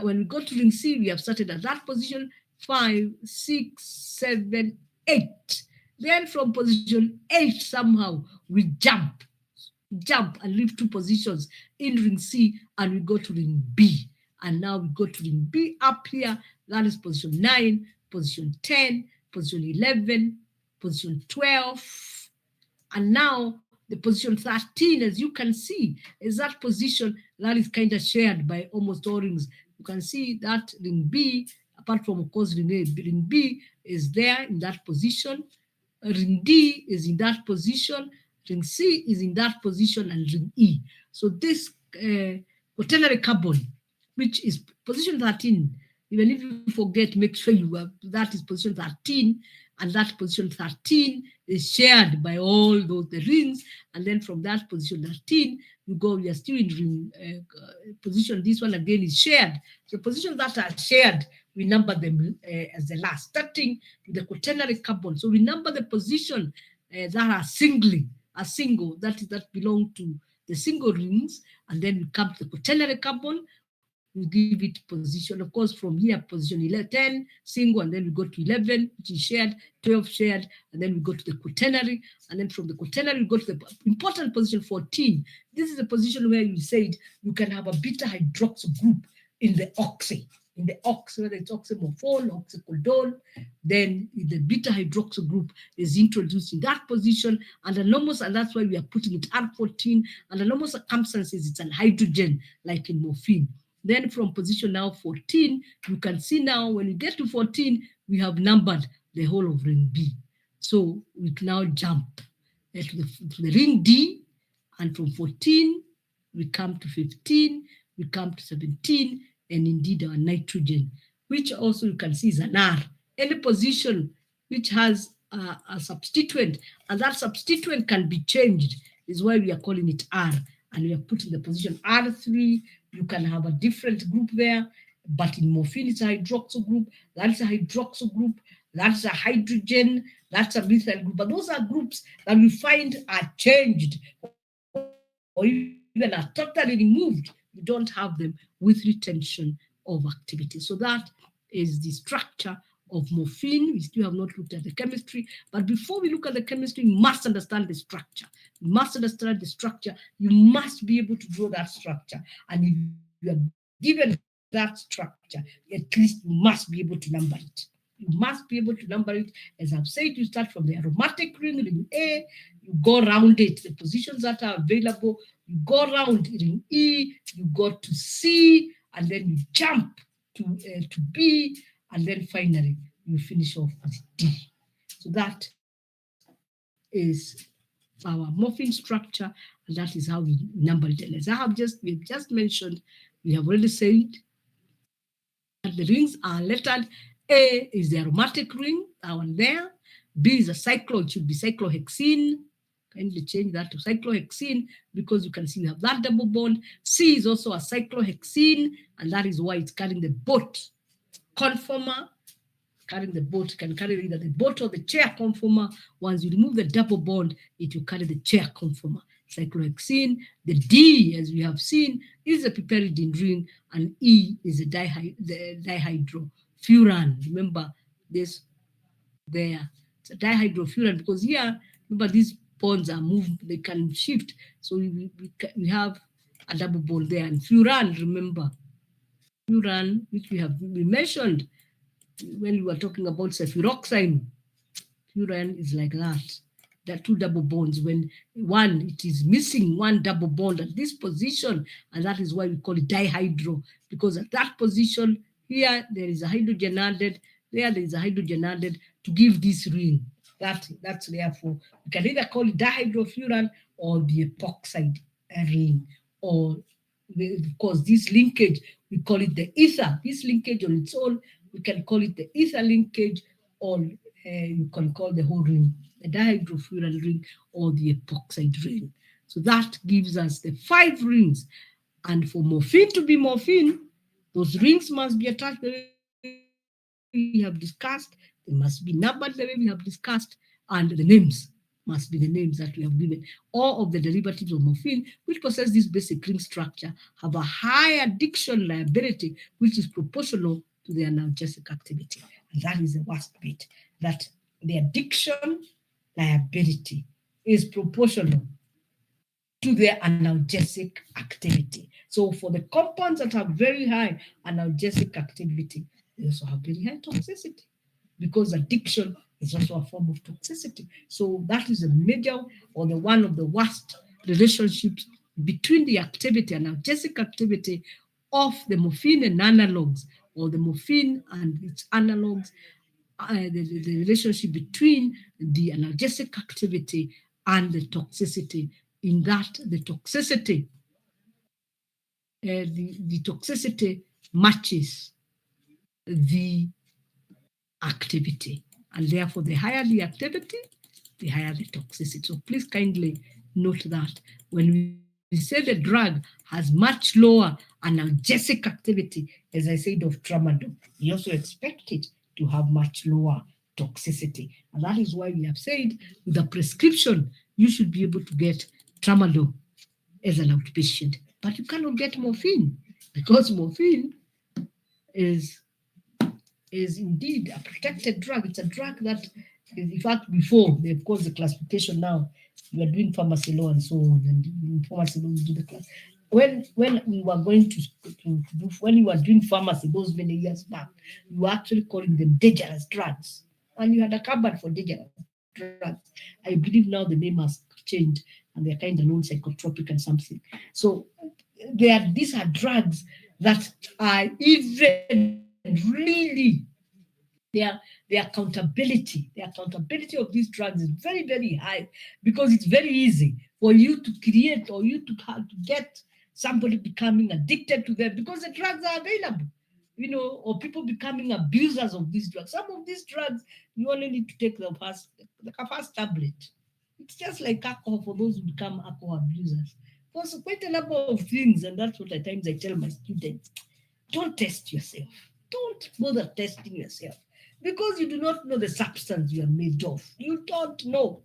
Speaker 1: when we go to ring C, we have started at that position, 5, 6, 7, 8. Then from position 8, somehow we jump and leave 2 positions in ring C, and we go to ring B. And now we go to ring B up here. That is position 9, position 10, position 11, position 12. And now the position 13, as you can see, is that position that is kind of shared by almost all rings. You can see that ring B, apart from, of course, ring A, ring B is there in that position. Ring D is in that position. Ring C is in that position, and ring E. So this quaternary carbon, which is position 13, even if you forget, make sure you have that is position 13, and that position 13 is shared by all the rings. And then from that position 13, we are still in ring position. This one again is shared. So positions that are shared, we number them as the last, starting with the quaternary carbon. So we number the position that are single, that belong to the single rings, and then we come to the quaternary carbon. We give it position, of course, from here, position 10, single, and then we go to 11, which is shared, 12 shared, and then we go to the quaternary, and then from the quaternary, we go to the important position 14. This is the position where you said you can have a beta hydroxyl group in the oxy. In the ox, whether it's oxymorphone, oxycodone, then the beta hydroxyl group is introduced in that position, and that's why we are putting it R14. Under normal circumstances, it's an hydrogen, like in morphine. Then from position now 14, you can see now when you get to 14, we have numbered the whole of ring B. So we can now jump to the ring D, and from 14, we come to 15, we come to 17, and indeed our nitrogen, which also you can see is an R. Any position which has a substituent, and that substituent can be changed, is why we are calling it R. And we are putting the position R3. You can have a different group there, but in morphine it's a hydroxyl group. That's a hydroxyl group. That's a hydrogen. That's a methyl group. But those are groups that we find are changed or even are totally removed. We don't have them with retention of activity. So that is the structure of morphine. We still have not looked at the chemistry, but before we look at the chemistry, you must understand the structure. You must understand the structure. You must be able to draw that structure. And if you are given that structure, at least you must be able to number it. You must be able to number it. As I've said, you start from the aromatic ring, ring A, you go around it, the positions that are available, you go around ring E, you go to C, and then you jump to B, and then finally you finish off with D. So that is our morphine structure, and that is how we number it. And as we've just mentioned, we have already said that the rings are lettered. A is the aromatic ring, that one there. B is a cyclo, it should be cyclohexene. Kindly change that to cyclohexene because you can see we have that double bond. C is also a cyclohexene, and that is why it's carrying the boat conformer. Carrying the boat can carry either the boat or the chair conformer. Once you remove the double bond, it will carry the chair conformer. Cyclohexene. The D, as we have seen, is a piperidine ring, and E is the dihydrofuran. Remember this there. It's a dihydrofuran because here, remember these bonds are moved, they can shift. So we have a double bond there. And furan, remember, furan, which we mentioned when we were talking about sulfuroxime. Furan is like that. There are 2 double bonds. When it is missing one double bond at this position, and that is why we call it dihydro, because at that position here there is a hydrogen added, there is a hydrogen added to give this ring. That's therefore we can either call it dihydrofuran or the epoxide ring, or because this linkage we call it the ether. This linkage on its own, we can call it the ether linkage, or you can call the whole ring the dihydrofuran ring or the epoxide ring. So that gives us the 5 rings. And for morphine to be morphine, those rings must be attached the way we have discussed. They must be numbered the way we have discussed, and the names must be the names that we have given, or of the derivatives of morphine, which possess this basic ring structure, have a high addiction liability, which is proportional to their analgesic activity. And that is the worst bit, that the addiction liability is proportional to their analgesic activity. So for the compounds that have very high analgesic activity, they also have very high toxicity, because addiction is also a form of toxicity. So that is a major, or the one of the worst relationships between the activity, analgesic activity of the morphine and analogs, or the morphine and its analogs, the relationship between the analgesic activity and the toxicity, in that the toxicity, the toxicity matches the activity, and therefore the higher the activity, the higher the toxicity. So please kindly note that when we say the drug has much lower analgesic activity, as I said of tramadol, we also expect it to have much lower toxicity. And that is why we have said with a prescription, you should be able to get tramadol as an outpatient, but you cannot get morphine, because morphine is indeed a protected drug. It's a drug that, in fact, before they, of course, the classification now, we are doing pharmacy law and so on, and in pharmacy law we do the class. When we were going to do, when you were doing pharmacy those many years back, you were actually calling them dangerous drugs, and you had a cupboard for dangerous drugs. I believe now the name has changed, and they're kind of known psychotropic and something. So these are drugs that are even really, the accountability of these drugs is very, very high, because it's very easy for you to create, or you to have to get somebody becoming addicted to them, because the drugs are available, or people becoming abusers of these drugs. Some of these drugs, you only need to take the first tablet. It's just like alcohol for those who become alcohol abusers. There's quite a number of things, and that's what at times I tell my students: don't test yourself. Don't bother testing yourself, because you do not know the substance you are made of. You don't know.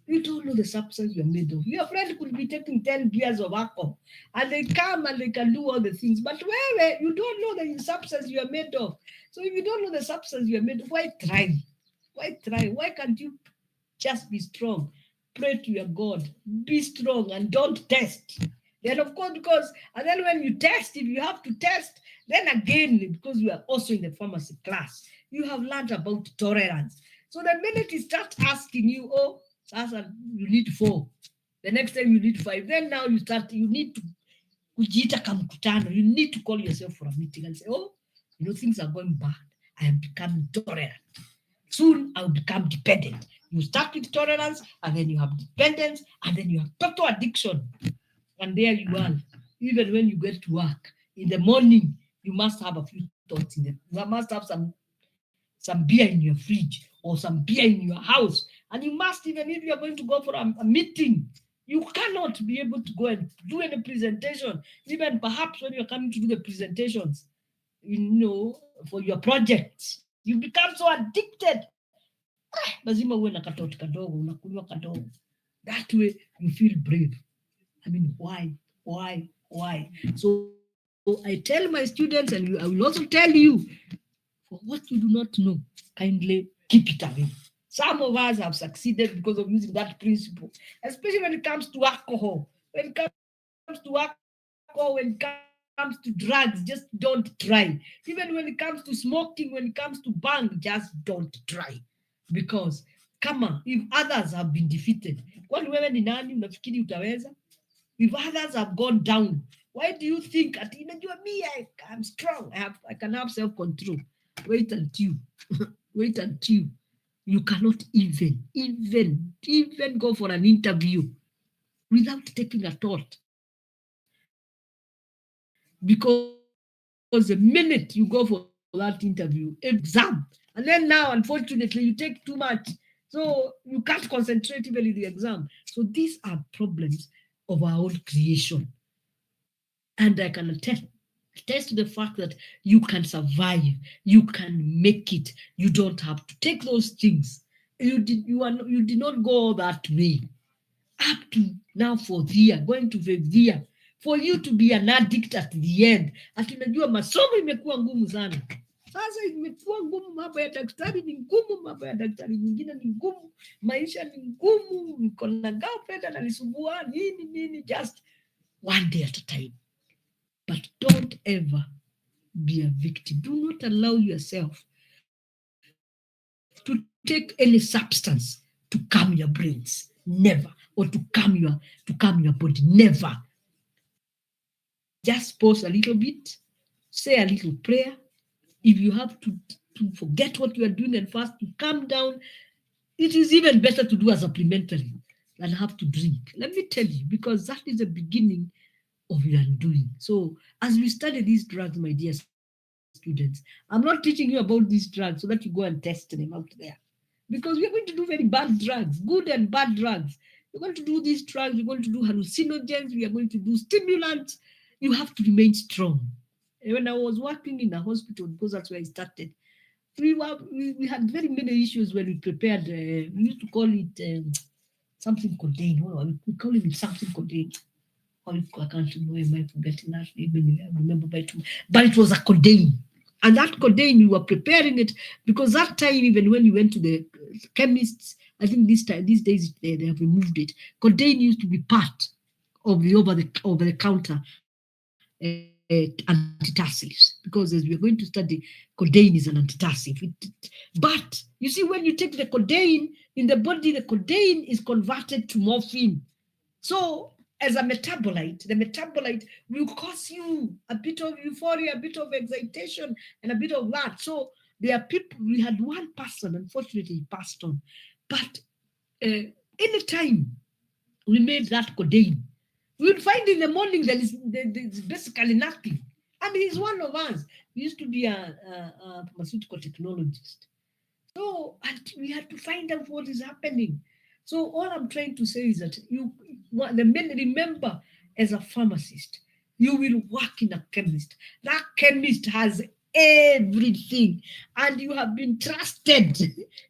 Speaker 1: You don't know the substance you are made of. Your friend could be taking 10 beers of alcohol, and they come and they can do all the things. But where you don't know the substance you are made of. So if you don't know the substance you are made of, why try? Why try? Why can't you just be strong? Pray to your God. Be strong and don't test. Then, of course, and then when you test, if you have to test, then again, because we are also in the pharmacy class, you have learned about tolerance. So the minute he starts asking you, oh, Sasa, you need 4. The next time you need 5. Then now you need to kujiita kamkutano. You need to call yourself for a meeting and say, oh, things are going bad. I am becoming tolerant. Soon I'll become dependent. You start with tolerance, and then you have dependence, and then you have total addiction. And there you are. Even when you get to work in the morning, you must have a few thoughts in there. You must have some beer in your fridge, or some beer in your house. And you must, even if you're going to go for a meeting, you cannot be able to go and do any presentation. Even perhaps when you're coming to do the presentations, for your projects, you become so addicted. Lazima uwe na katoti kadogo, unakunywa kadogo. That way you feel brave. I mean, why? So I tell my students, and I will also tell you, for what you do not know, kindly keep it away. Some of us have succeeded because of using that principle, especially when it comes to alcohol. When it comes to drugs, just don't try. Even when it comes to smoking, when it comes to bang, just don't try. Because if others have been defeated, kwani wewe ni nani unafikiri utaweza? If others have gone down, why do you think at me, I'm strong, I can have self-control? Wait until you cannot even go for an interview without taking a thought. Because the minute you go for that interview, exam, and then now, unfortunately, you take too much. So you can't concentrate even in the exam. So these are problems of our own creation. And I can attest to the fact that you can survive, you can make it. You don't have to take those things You did not go that way up to now fourth year, going to fifth year, for you to be an addict at the end. Ati unajua masomo imekuwa ngumu sana. Sasa imekuwa ngumu, mambo ya daktari ni ngumu, mambo ya daktari nyingine ni ngumu, maisha ni ngumu, niko na girlfriend ananisumbua nini, just one day at a time. But don't ever be a victim. Do not allow yourself to take any substance to calm your brains. Never. Or to calm your body. Never. Just pause a little bit, say a little prayer. If you have to forget what you are doing and fast to calm down, it is even better to do a supplementary than have to drink. Let me tell you, because that is the beginning of your undoing. So as we study these drugs, my dear students, I'm not teaching you about these drugs so that you go and test them out there. Because we are going to do very bad drugs, good and bad drugs. We're going to do these drugs, we're going to do hallucinogens, we are going to do stimulants. You have to remain strong. When I was working in a hospital, because that's where I started, we had very many issues when we prepared. We used to call it something codeine. We call it something codeine. I can't know. Am I forgetting that? Even I remember by two, but it was a codeine. And that codeine, we were preparing it because that time, even when you went to the chemists, I think these days they have removed it. Codeine used to be part of the over the counter antitassids, because as we are going to study, codeine is an antitassid. But you see, when you take the codeine in the body, the codeine is converted to morphine. So as a metabolite, the metabolite will cause you a bit of euphoria, a bit of excitation, and a bit of that. So there are people, we had one person, unfortunately, he passed on. But anytime we made that codeine, we would find in the morning there's basically nothing. And he's one of us. He used to be a pharmaceutical technologist. So we had to find out what is happening. So all I'm trying to say is that remember, as a pharmacist, you will work in a chemist. That chemist has everything, and you have been trusted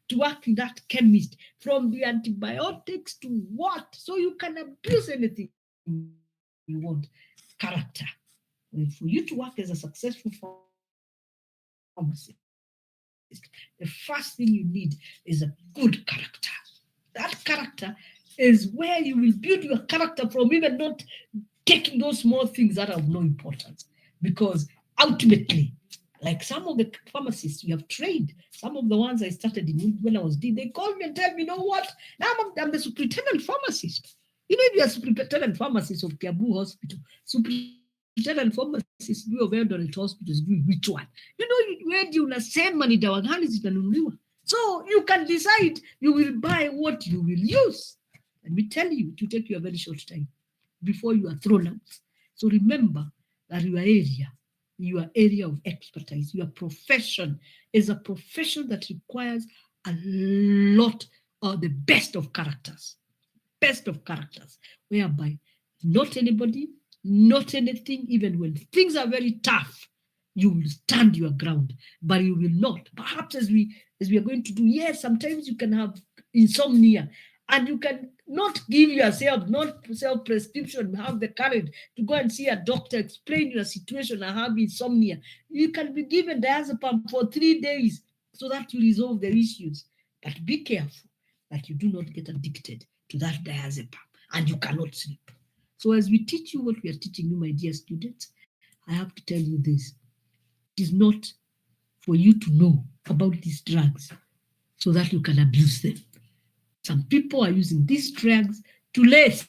Speaker 1: to work in that chemist, from the antibiotics to what, so you can abuse anything you want. Character. And for you to work as a successful pharmacist, the first thing you need is a good character. That character is where you will build your character from, even not taking those small things that are of no importance. Because ultimately, like some of the pharmacists we have trained, some of the ones I started in when I was D, they called me and tell me, you know what? Now I'm the superintendent pharmacist. If you're a superintendent pharmacist of Kiabu Hospital, superintendent pharmacist do of Eldoret Hospital is doing which one? Where do unasema ni dawa gani zitanunuliwa? So you can decide you will buy what you will use. Let me tell you, it will take you a very short time before you are thrown out. So remember that your area of expertise, your profession is a profession that requires a lot of the best of characters, whereby not anybody, not anything, even when things are very tough, you will stand your ground, but you will not. Perhaps as we are going to do, yes, sometimes you can have insomnia, and you can not give yourself, not self-prescription, have the courage to go and see a doctor, explain your situation and have insomnia. You can be given diazepam for 3 days so that you resolve the issues. But be careful that you do not get addicted to that diazepam and you cannot sleep. So as we teach you what we are teaching you, my dear students, I have to tell you this. It is not for you to know about these drugs so that you can abuse them. Some people are using these drugs to lace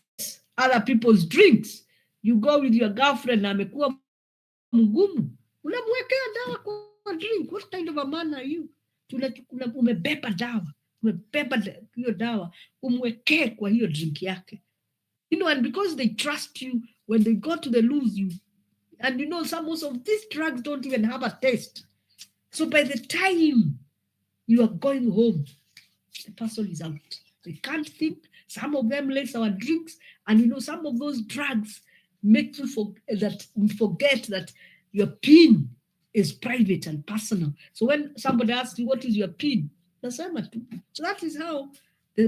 Speaker 1: other people's drinks. You go with your girlfriend na amekuwa mgumu, unamwekea dawa kwa drink. What kind of a man are you? Umebeba hiyo dawa umwekee kwa hiyo drink yake. And because they trust you, when they go to the loose, and most of these drugs don't even have a taste. So by the time you are going home, the person is out. They can't think. Some of them lace our drinks, and some of those drugs make you forget that your PIN is private and personal. So when somebody asks you what is your PIN, Nasema tu. So that is how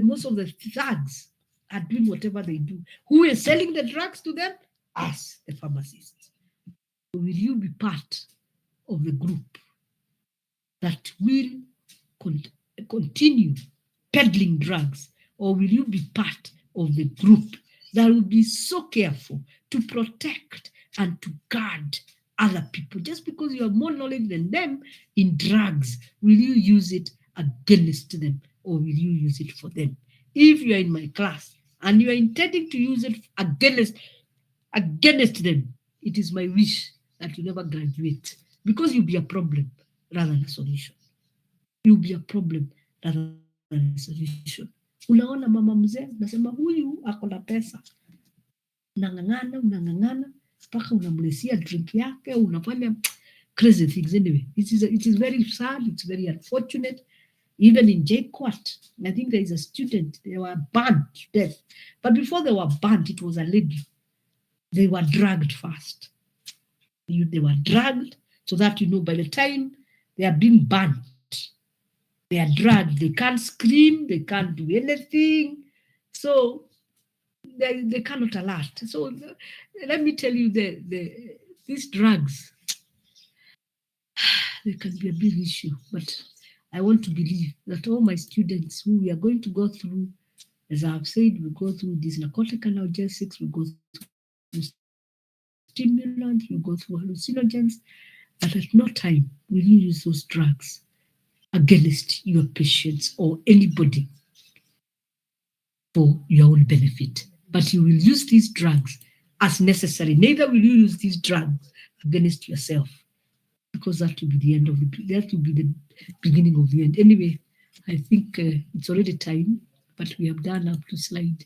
Speaker 1: most of the thugs are doing whatever they do. Who is selling the drugs to them? Us, the pharmacists. So will you be part of the group that will continue peddling drugs, or will you be part of the group that will be so careful to protect and to guard other people? Just because you have more knowledge than them in drugs, will you use it against them, or will you use it for them? If you are in my class and you are intending to use it against them, it is my wish that you never graduate, because you'll be a problem rather than a solution. You'll be a problem rather than a solution. Unaona mama mzee, nasema huyu ako na pesa, unang'ang'ana mpaka unamlesia drink yake, unafanya crazy things. Anyway, it is very sad, it's very unfortunate. Even in JKUAT, I think there is a student, they were burned to death. But before they were burned, it was a lady. They were dragged first. They were dragged so that, by the time they are being burned, they are dragged. They can't scream, they can't do anything. So they cannot alert. So let me tell you, these drugs, they can be a big issue. But I want to believe that all my students who we are going to go through, as I have said, we go through these narcotic analgesics, we go through stimulants, we go through hallucinogens, that at no time will you use those drugs against your patients or anybody for your own benefit. But you will use these drugs as necessary. Neither will you use these drugs against yourself, because that will be the end of that will be the beginning of the end. Anyway, I think it's already time, but we have done up to slide.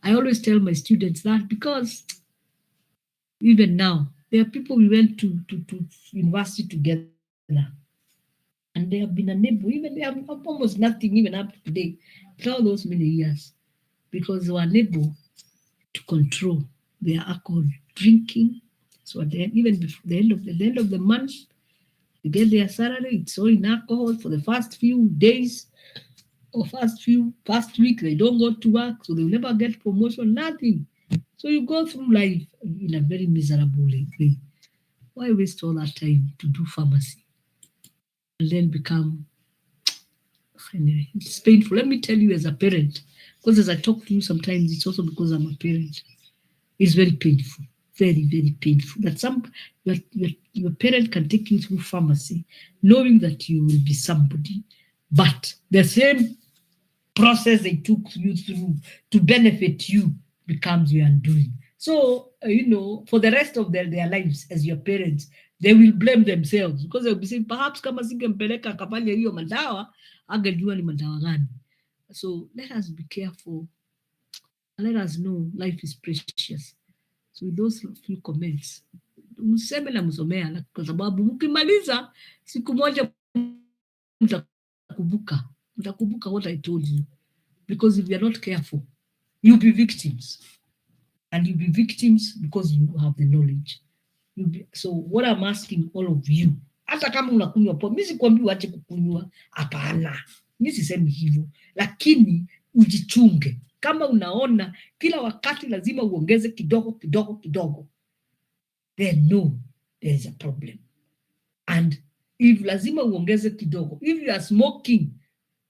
Speaker 1: I always tell my students that, because even now, there are people we went to university together, and they have been unable, even they have almost nothing even up to today, for all those many years, because they were unable to control their alcohol drinking. So even before the end of the month, they get their salary, it's all in alcohol. For the first few days or first week, they don't go to work, so they'll never get promotion, nothing. So you go through life in a very miserable way. Why waste all that time to do pharmacy and then become, anyway, it's painful. Let me tell you, as a parent, because as I talk to you sometimes, it's also because I'm a parent. It's very painful, very, very painful that your parent can take you through pharmacy knowing that you will be somebody, but the same process they took you through to benefit you becomes your undoing. So, for the rest of their lives as your parents, they will blame themselves, because they'll be saying, perhaps kama singempeleka akafanya hiyo madawa, angejua ni madawa gani. So let us be careful and let us know life is precious. So with those few comments, mseme na msomea, kwa sababu mkimaliza siku moja mtakumbuka what I told you. Because if you are not careful, you'll be victims. And you'll be victims because you have the knowledge. So what I'm asking all of you, hata kama unakunywa pombe, mimi sikwambii uache kukunywa, hapana. Mimi sisemi hivyo, lakini ujichunge. Kama unaona kila wakati lazima uongeze kidogo, then no, there is a problem. And if lazima uongeze kidogo, if you are smoking,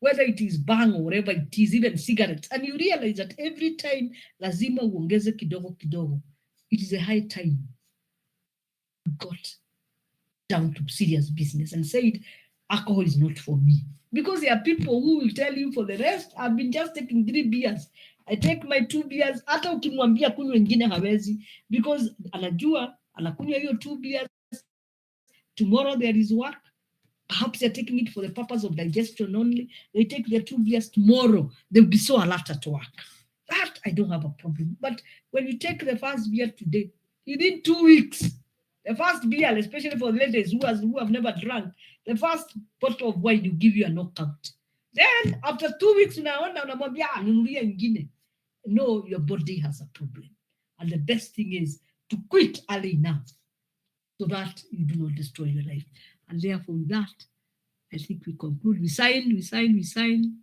Speaker 1: whether it is bang or whatever it is, even cigarettes, and you realize that every time lazima uongeze kidogo, it is a high time you got down to serious business and said, alcohol is not for me. Because there are people who will tell you, for the rest, I've been just taking 3 beers. I take my 2 beers, hata ukimwambia kunywa wengine hawezi, because anajua, anakunywa hiyo 2 beers, tomorrow there is work. Perhaps they're taking it for the purpose of digestion only. They take their 2 beers tomorrow, they'll be so alert at work. That I don't have a problem. But when you take the first beer today, within 2 weeks, the first beer, especially for ladies who have never drank, the first bottle of wine will give you a knockout. Then after 2 weeks, no, your body has a problem. And the best thing is to quit early enough so that you do not destroy your life. And therefore, with that, I think we conclude. We sign.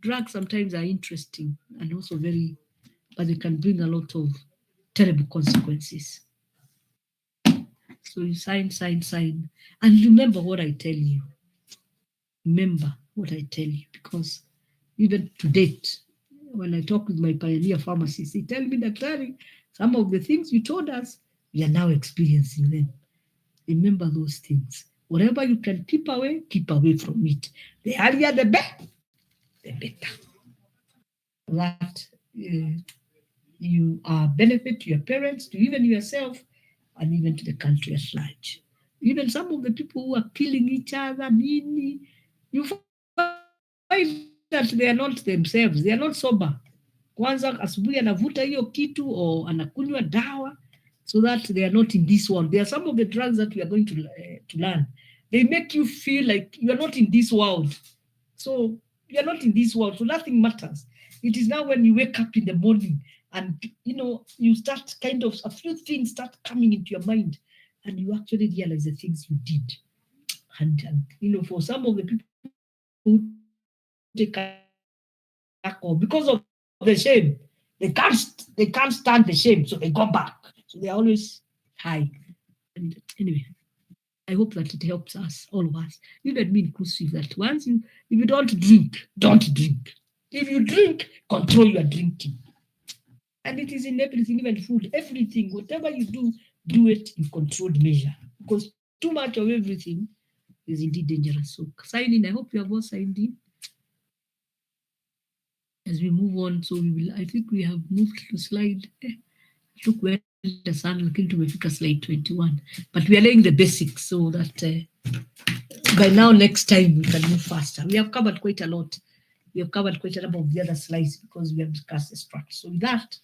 Speaker 1: Drugs sometimes are interesting and also very, but they can bring a lot of terrible consequences. So you sign. And remember what I tell you. Remember what I tell you, because even to date, when I talk with my pioneer pharmacists, they tell me, Daktari, some of the things you told us, we are now experiencing them. Remember those things. Whatever you can keep away from it. The earlier the better, the better. That you are benefit to your parents, to even yourself, and even to the country at large. Even some of the people who are killing each other, you find that they are not themselves, they are not sober. Kwanza asubuhi anavuta hiyo kitu or anakunywa dawa, so that they are not in this world. There are some of the drugs that we are going to learn. They make you feel like you are not in this world. So you are not in this world, so nothing matters. It is now when you wake up in the morning and you start kind of, a few things start coming into your mind, and you actually realize the things you did. And for some of the people who take alcohol because of the shame, they can't stand the shame, so they go back. So they're always high. And anyway, I hope that it helps us, all of us, even me inclusive, that if you don't drink, don't drink. If you drink, control your drinking. And it is in everything, even food, everything, whatever you do it in controlled measure. Because too much of everything is indeed dangerous. So sign in. I hope you have all signed in. As we move on, so I think we have moved to slide. Look where the sun looking to make slide 21. But we are laying the basics so that by now, next time, we can move faster. We have covered quite a lot. We have covered quite a number of the other slides because we have discussed the structure. So with that,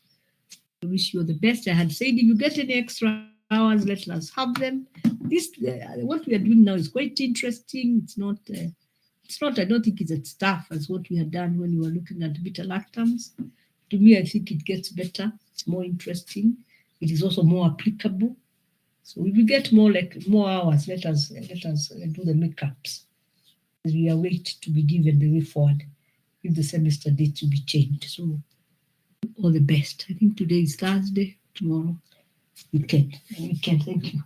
Speaker 1: I wish you the best. I had said, if you get any extra hours, let us have them. This what we are doing now is quite interesting. It's not. I don't think it's as tough as what we had done when we were looking at beta lactams. To me, I think it gets better. It's more interesting. It is also more applicable. So if we get more hours, let us do the makeups. We await to be given the way forward if the semester date to be changed. So all the best. I think today is Thursday, tomorrow weekend. Thank you.